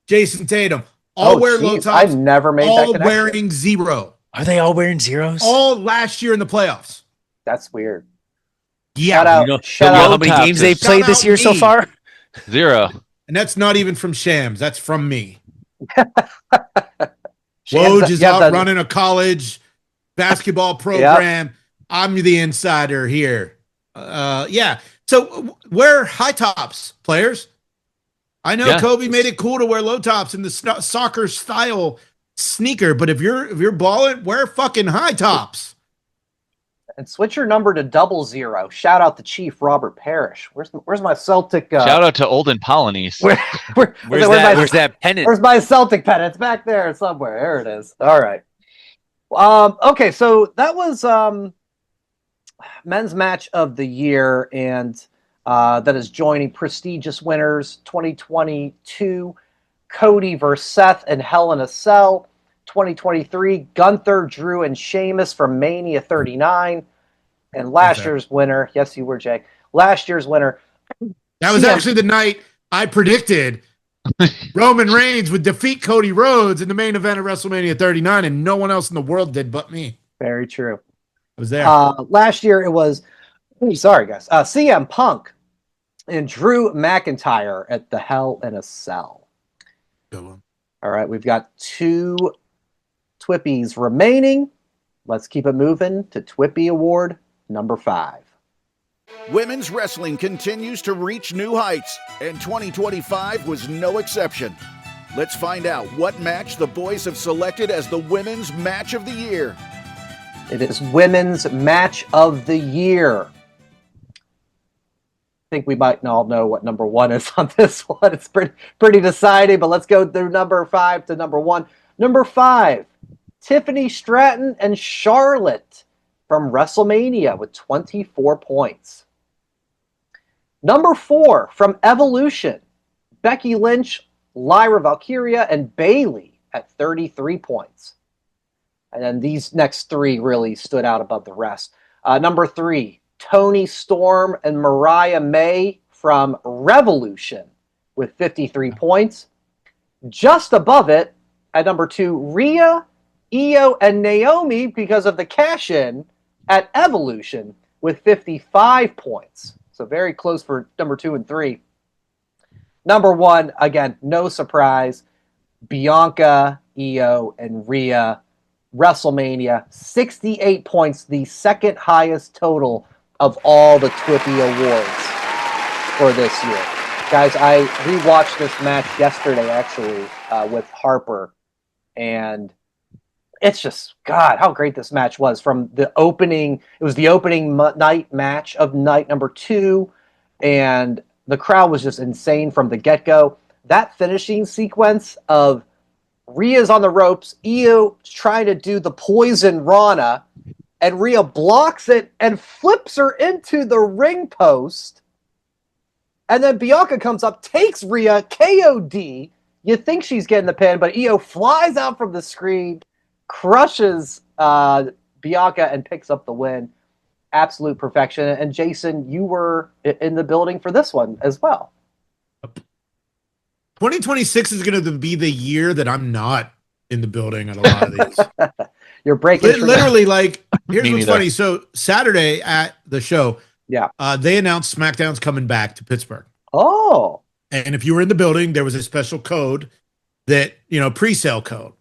Jason Tatum, all wear low tops. I've never made that connection. All wearing 0. Are they all wearing zeros? All last year in the playoffs. That's weird. Yeah. Shout out. How many games they played this year so far? 0. And that's not even from Shams. That's from me. Woj is out running a college basketball program. Yep. I'm the insider here. So wear high tops, players. I know Kobe made it cool to wear low tops in the soccer style sneaker, but if you're balling, wear fucking high tops. And switch your number to 00. Shout out to Chief Robert Parrish. Where's my Celtic? Shout out to Olden Polonies. Where's that pennant? Where's my Celtic pennant? It's back there somewhere. There it is. All right. Okay, so that was men's match of the year, and that is joining prestigious winners 2022, Cody versus Seth and Hell in a Cell. 2023, Gunther, Drew, and Sheamus from Mania 39. And last year's winner, yes, you were, Jay. Last year's winner. That was actually the night I predicted Roman Reigns would defeat Cody Rhodes in the main event of WrestleMania 39, and no one else in the world did but me. Very true. I was there. Last year it was, sorry guys, CM Punk and Drew McIntyre at the Hell in a Cell. Good one. All right, we've got 2 TWPYs remaining. Let's keep it moving to TWPY Award number 5. Women's wrestling continues to reach new heights, and 2025 was no exception. Let's find out what match the boys have selected as the Women's Match of the Year. It is Women's Match of the Year. think we might all know what number 1 is on this one. It's pretty deciding, but let's go through number 5 to number 1. Number 5, Tiffany Stratton and Charlotte from WrestleMania with 24 points. Number 4, from Evolution, Becky Lynch, Lyra Valkyria, and Bayley at 33 points. And then these next 3 really stood out above the rest. Number 3, Toni Storm and Mariah May from Revolution with 53 points. Just above it, at number 2, Rhea, Io, and Naomi, because of the cash-in at Evolution with 55 points. So very close for number 2 and 3. Number 1, again, no surprise, Bianca, Io, and Rhea, WrestleMania, 68 points, the second highest total of all the TWPY awards for this year. Guys, I rewatched this match yesterday, actually, with Harper, and it's just, God, how great this match was. From the opening, it was the opening night match of night number 2, and the crowd was just insane from the get-go. That finishing sequence of Rhea's on the ropes, Io trying to do the poison Rana, and Rhea blocks it and flips her into the ring post. And then Bianca comes up, takes Rhea, KOD. You think she's getting the pin, but Io flies out from the screen, crushes Bianca, and picks up the win. Absolute perfection. And Jason, you were in the building for this one as well. 2026 is going to be the year that I'm not in the building at a lot of these. You're breaking. Literally, like, here's what's funny. So Saturday at the show, they announced SmackDown's coming back to Pittsburgh. Oh. And if you were in the building, there was a special code that, pre-sale code.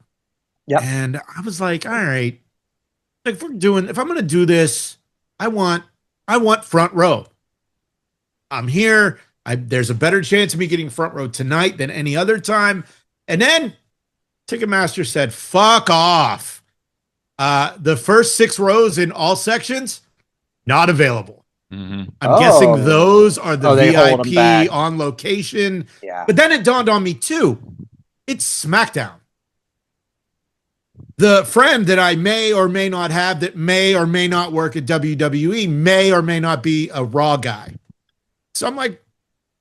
Yeah. And I was like, all right, like, if I'm going to do this, I want front row. I'm here. There's a better chance of me getting front row tonight than any other time. And then Ticketmaster said, fuck off. The first 6 rows in all sections, not available. Mm-hmm. I'm guessing those are the VIP on location. Yeah. But then it dawned on me too. It's SmackDown. The friend that I may or may not have that may or may not work at WWE may or may not be a Raw guy. So I'm like,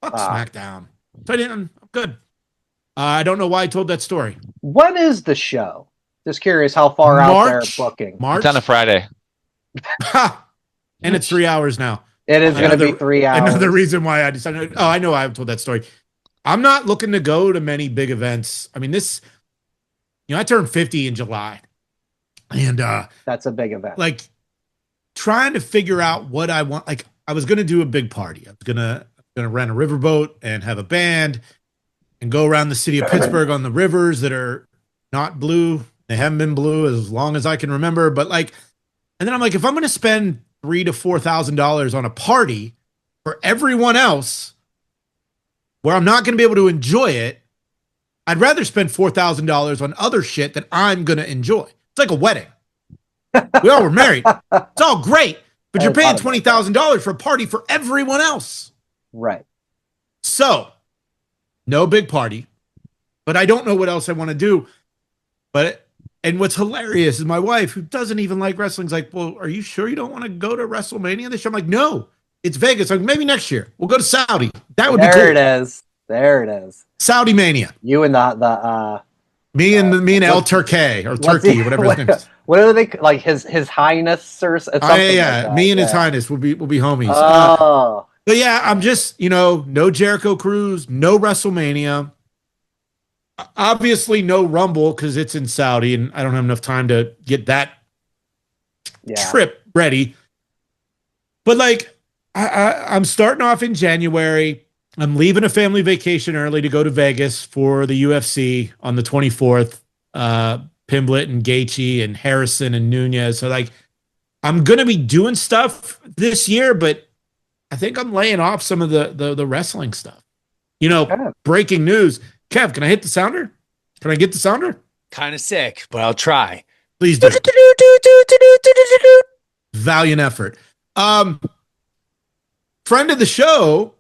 fuck SmackDown. So I'm good. I don't know why I told that story. When is the show? Just curious how far out they're booking. March? It's on a Friday. And it's 3 hours now. It is going to be 3 hours. Another reason why I decided, I know I've told that story. I'm not looking to go to many big events. I mean, I turned 50 in July. And that's a big event. Like, trying to figure out what I want. Like, I was going to do a big party. I was going to rent a riverboat and have a band and go around the city of Pittsburgh on the rivers that are not blue. They haven't been blue as long as I can remember. But and then I'm like, if I'm going to spend $3,000 to $4,000 on a party for everyone else where I'm not going to be able to enjoy it, I'd rather spend $4,000 on other shit that I'm going to enjoy. It's like a wedding. We all were married. It's all great, but you're paying $20,000 for a party for everyone else. Right. So, no big party, but I don't know what else I want to do. And what's hilarious is my wife, who doesn't even like wrestling, is like, well, are you sure you don't want to go to WrestleMania this year? I'm like, no, it's Vegas. Like, maybe next year. We'll go to Saudi. That would be cool. There it is. Saudi Mania. You and me and El Turkey or Turkey, whatever his name is. What are they like? His Highness or something? Yeah. Like me and His Highness will be homies. Oh. But yeah, I'm just, no Jericho Cruise, no WrestleMania. Obviously, no Rumble because it's in Saudi, and I don't have enough time to get that trip ready. But I'm starting off in January. I'm leaving a family vacation early to go to Vegas for the UFC on the 24th. Pimblett and Gaethje and Harrison and Nunez. So I'm going to be doing stuff this year, but I think I'm laying off some of the wrestling stuff. Breaking news. Kev, can I hit the sounder? Can I get the sounder? Kind of sick, but I'll try. Please do. Valiant effort. friend of the show,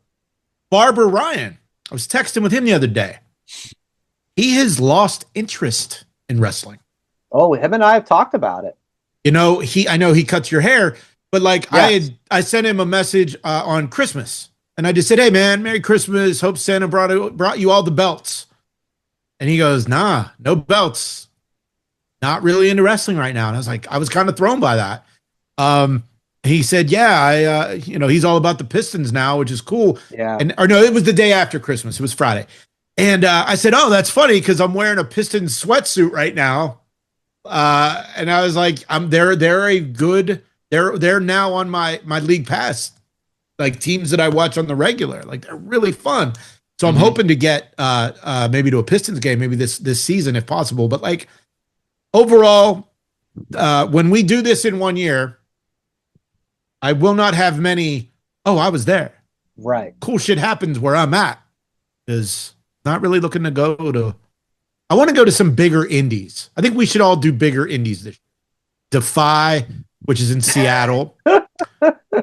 Barber Ryan. I was texting with him the other day. He has lost interest in wrestling. Oh, him and I have talked about it. You know, I know he cuts your hair, but like yes. I sent him a message on Christmas, and I just said, "Hey man, Merry Christmas. Hope Santa brought you all the belts." And he goes, "Nah, no belts. Not really into wrestling right now." And I was like, I was kind of thrown by that. He said, "Yeah, he's all about the Pistons now, which is cool." Yeah. Or no, it was the day after Christmas. It was Friday, and I said, "Oh, that's funny because I'm wearing a Pistons sweatsuit right now." And I was like, they're now on my league pass, like teams that I watch on the regular, like they're really fun. So I'm hoping to get maybe to a Pistons game, maybe this season if possible. But like overall, when we do this in 1 year, I will not have many. Oh, I was there. Right. Cool shit happens where I'm at. Is not really looking to go to. I want to go to some bigger indies. I think we should all do bigger indies this year. TWPY, which is in Seattle.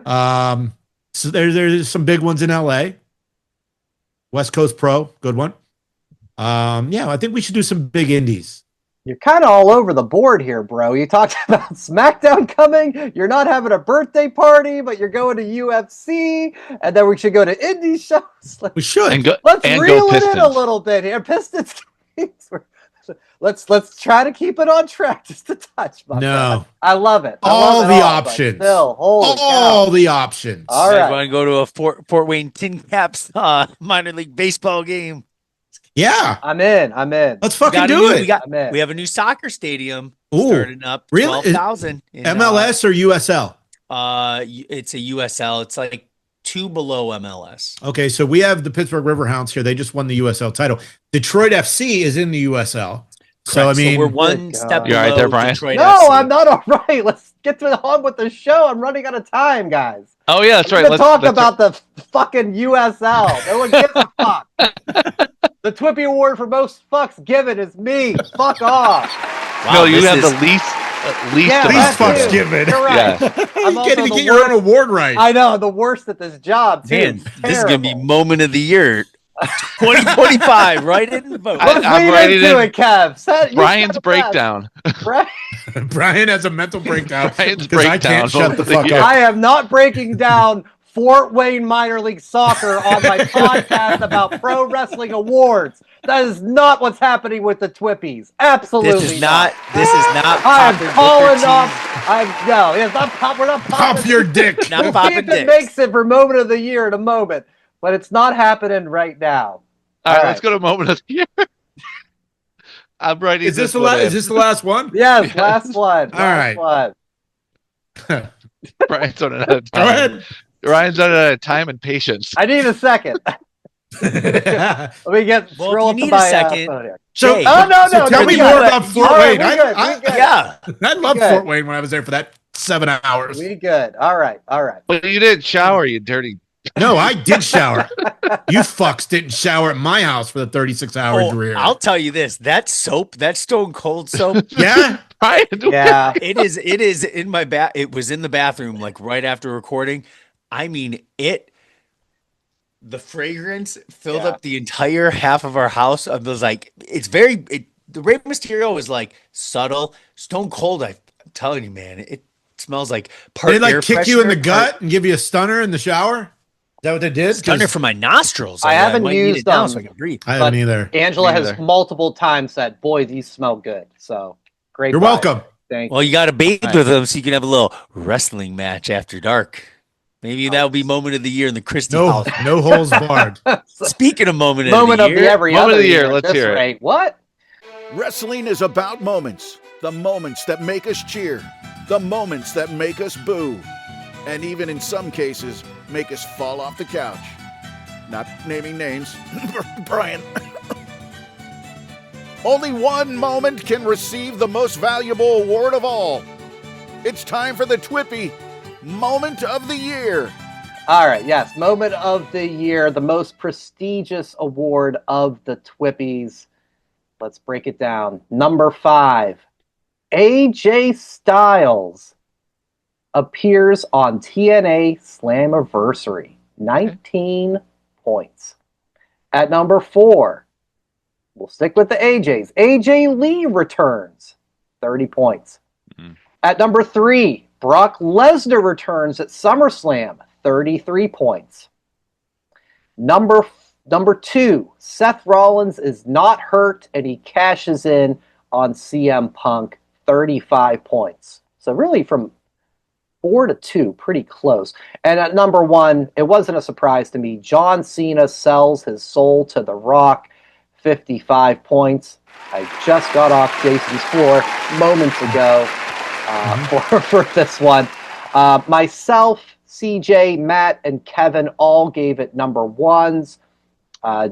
So there's some big ones in LA. West Coast Pro, good one. Yeah, I think we should do some big indies. You're kind of all over the board here, bro. You talked about SmackDown coming. You're not having a birthday party, but you're going to UFC, and then we should go to indie shows. We should. Let's reel it in a little bit here. Pistons. Let's try to keep it on track just a touch. No, I love it. All the options. Still, all the options. All right. I want to go to a Fort Wayne Tin Caps minor league baseball game. Yeah, I'm in. Let's fucking do it. We have a new soccer stadium starting up. Really? 12,000. MLS or USL? It's a USL. It's like 2 below MLS. Okay, so we have the Pittsburgh Riverhounds here. They just won the USL title. Detroit FC is in the USL. So I mean, we're one step below right there, Brian? Detroit no, FC. I'm not all right. Let's get to the hog with the show. I'm running out of time, guys. Oh yeah, that's right. Let's talk about the fucking USL. No one gives a fuck. The TWPY Award for most fucks given is me. Fuck off. Wow, no, you have the least fucks given. Correct. Yeah. You can't even get your own award right. I know, the worst at this job, too. Man, this is going to be moment of the year 2025. Write it in the vote. I'm right into it, Kev. Brian's breakdown. Brian has a mental breakdown. Brian's breakdown. I can't shut the fuck up. I am not breaking down Fort Wayne minor league soccer on my podcast about pro wrestling awards. That is not what's happening with the TWPYs. Absolutely This is not. I'm calling up. It's not pop. We're not popping. Pop your dick. Not popping see if it makes it for moment of the year in a moment, but it's not happening right now. All right, let's go to moment of the year. I'm writing. Is this the last one? Yes, last one. All right. Brian's running out of time. Go ahead. Ryan's running out of time and patience. I need a second. Let me scroll up to my second. phone here. So, no. Tell me more about Fort Wayne. Yeah. I loved Fort Wayne when I was there for that 7 hours. We good. All right. But you didn't shower, you dirty. No, I did shower. You fucks didn't shower at my house for the 36 hours you were here. I'll tell you this: that soap, that Stone Cold soap. Yeah. Brian. Yeah. It is in my It was in the bathroom, like right after recording. I mean, the fragrance filled up the entire half of our house. I was like, the Rey Mysterio is like subtle. Stone Cold, I'm telling you, man, it smells like part. Did they like kick you in the gut and give you a stunner in the shower? Is that what they did? Stunner for my nostrils. I haven't used them so I can breathe. I haven't either. Angela has multiple times said, "Boy, these smell good." So great. You're welcome. Thank you. Well, you got to bathe with them so you can have a little wrestling match after dark. Maybe that'll be moment of the year in the Christie house. No holes barred. Speaking of moment of the year, moment of the year. Let's hear it. What? Wrestling is about moments. The moments that make us cheer. The moments that make us boo. And even in some cases, make us fall off the couch. Not naming names. Brian. Only one moment can receive the most valuable award of all. It's time for the TWPY Moment of the Year. All right, yes, Moment of the Year, the most prestigious award of the TWPYs. Let's break it down. Number 5, AJ Styles appears on TNA Slammiversary. 19 points. At number 4, we'll stick with the AJs. AJ Lee returns, 30 points. Mm-hmm. At number 3, Brock Lesnar returns at SummerSlam, 33 points. Number 2, Seth Rollins is not hurt, and he cashes in on CM Punk, 35 points. So really from 4 to 2, pretty close. And at number 1, it wasn't a surprise to me. John Cena sells his soul to The Rock, 55 points. I just got off Jason's floor moments ago for this one. Myself, CJ, Matt, and Kevin all gave it number 1s.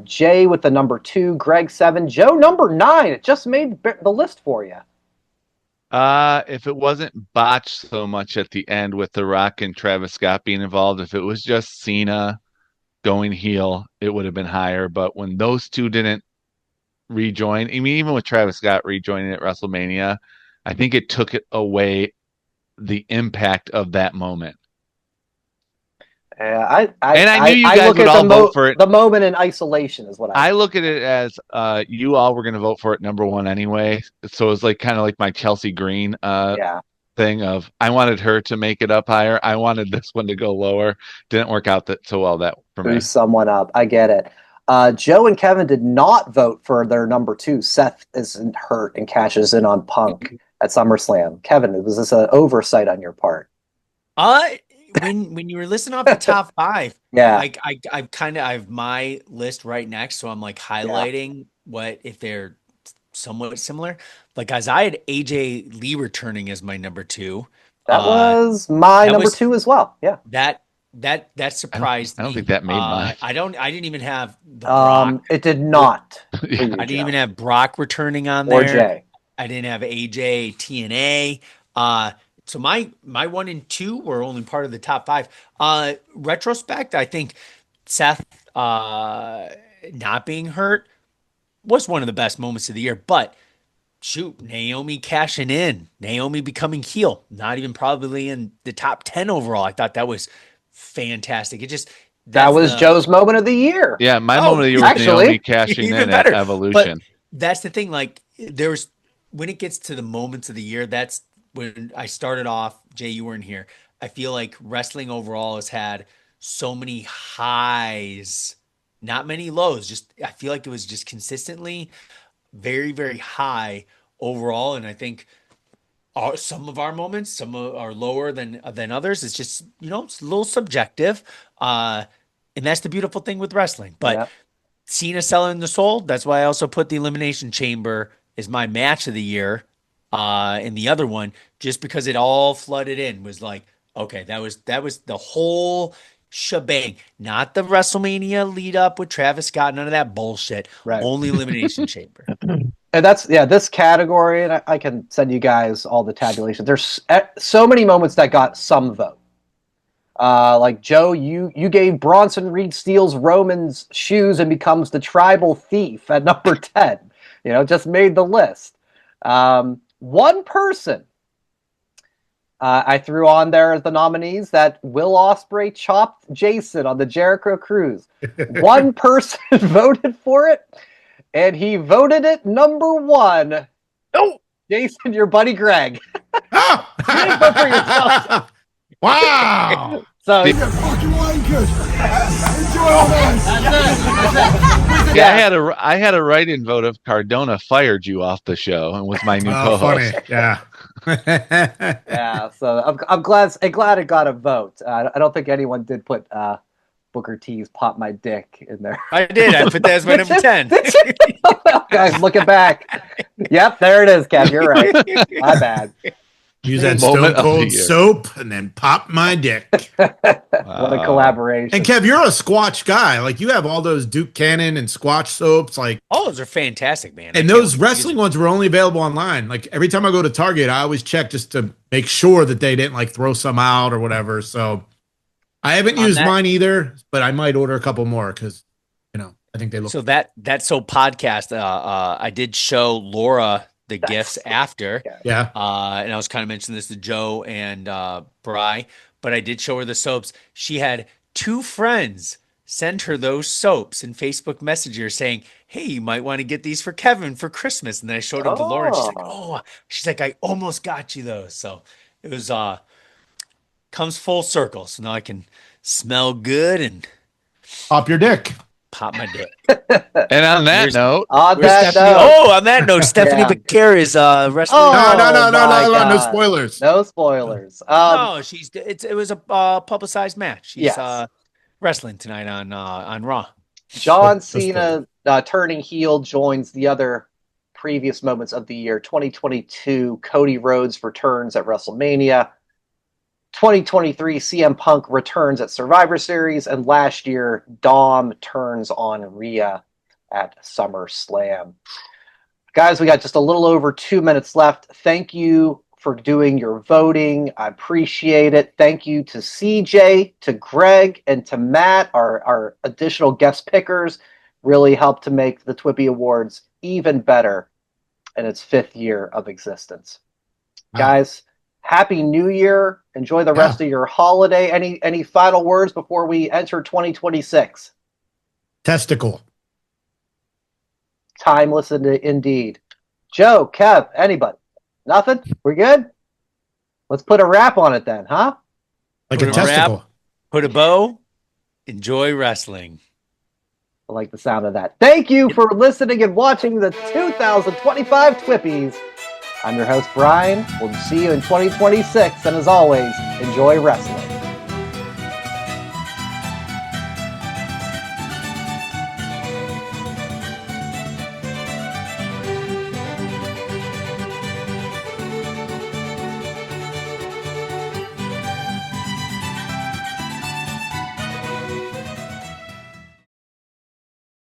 Jay with the number 2, Greg 7, Joe number 9. It just made the list for you. If it wasn't botched so much at the end with The Rock and Travis Scott being involved, if it was just Cena going heel, it would have been higher. But when those two didn't rejoin, I mean, even with Travis Scott rejoining at WrestleMania, I think it took it away the impact of that moment. I knew you guys would all vote for it. The moment in isolation is what I look at it as you all were going to vote for it number 1 anyway. So it's like kind of like my Chelsea Green thing of I wanted her to make it up higher. I wanted this one to go lower. Didn't work out so well that for me. Someone up. I get it. Joe and Kevin did not vote for their number 2. Seth isn't hurt and cashes in on Punk at SummerSlam. Kevin, was this an oversight on your part? When you were listing off the top 5, like I have my list right next, so I'm like highlighting what if they're somewhat similar. Like guys, I had AJ Lee returning as my number 2. That was my number 2 as well. Yeah. That surprised me. I don't think that made mine. I didn't even have the Brock. It did not. I didn't even have Brock returning on there. Or Jay. I didn't have AJ, TNA. So my 1 and 2 were only part of the top 5. Retrospect, I think Seth not being hurt was one of the best moments of the year. But shoot, Naomi cashing in, Naomi becoming heel, not even probably in the top 10 overall. I thought that was fantastic. That was Joe's moment of the year. Yeah, my moment of the year was Naomi cashing in at Evolution. But that's the thing. Like when it gets to the moments of the year, that's when I started off. Jay, you weren't here. I feel like wrestling overall has had so many highs, not many lows. I feel like it was just consistently very, very high overall. And I think some of our moments, some are lower than others. It's just, it's a little subjective. And that's the beautiful thing with wrestling. But Cena selling the soul, that's why I also put the Elimination Chamber as my match of the year. And the other one, just because it all flooded in, was like, okay, that was the whole shebang, not the WrestleMania lead up with Travis Scott, none of that bullshit. Right. Only Elimination Chamber. And that's this category, and I can send you guys all the tabulation. There's so many moments that got some vote. Like Joe, you gave Bronson Reed steals Roman's shoes and becomes the tribal thief at number 10. Just made the list. One person I threw on there as the nominees that Will Ospreay chopped Jason on the Jericho Cruise. One person voted for it, and he voted it number 1. Oh, Jason, your buddy Greg. Oh! You didn't vote for yourself. Wow. So yeah, I had a write-in vote of Cardona fired you off the show and was my new co-host. Funny. Yeah. Yeah. So I'm glad it got a vote. I don't think anyone did put Booker T's "Pop My Dick" in there. I did. I put that as my number 10. Guys, looking back. Yep, there it is, Kev. You're right. My bad. Use that Stone Cold soap and then pop my dick. What a collaboration. And Kev, you're a Squatch guy. Like you have all those Duke Cannon and Squatch soaps. Like those are fantastic, man. And those wrestling ones were only available online. Like every time I go to Target, I always check just to make sure that they didn't like throw some out or whatever. So I haven't used mine either, but I might order a couple more because I think they look. So that podcast, I did show Laura the gifts after. Yeah. And I was kind of mentioning this to Joe and Bri, but I did show her the soaps. She had 2 friends sent her those soaps in Facebook Messenger saying, hey, you might want to get these for Kevin for Christmas. And then I showed them to Lauren. She's like, I almost got you those. So it was comes full circle. So now I can smell good and pop your dick. Pop my dick. And on that note, on that note, Stephanie Becker is wrestling. No spoilers. No spoilers. No, it was a publicized match. She's wrestling tonight on Raw. John Cena turning heel joins the other previous moments of the year. 2022, Cody Rhodes returns at WrestleMania. 2023, CM Punk returns at Survivor Series. And last year, Dom turns on Rhea at SummerSlam. Guys, we got just a little over 2 minutes left. Thank you for doing your voting. I appreciate it. Thank you to CJ, to Greg, and to Matt, our additional guest pickers. Really helped to make the TWPY Awards even better in its 5th year of existence. Wow. Guys, Happy New Year. Enjoy the rest of your holiday. Any final words before we enter 2026? Testicle. Timeless indeed. Joe, Kev, anybody? Nothing? We're good? Let's put a wrap on it then, huh? Like a testicle. Put a bow. Enjoy wrestling. I like the sound of that. Thank you for listening and watching the 2025 TWPYs. I'm your host, Brian. We'll see you in 2026. And as always, enjoy wrestling.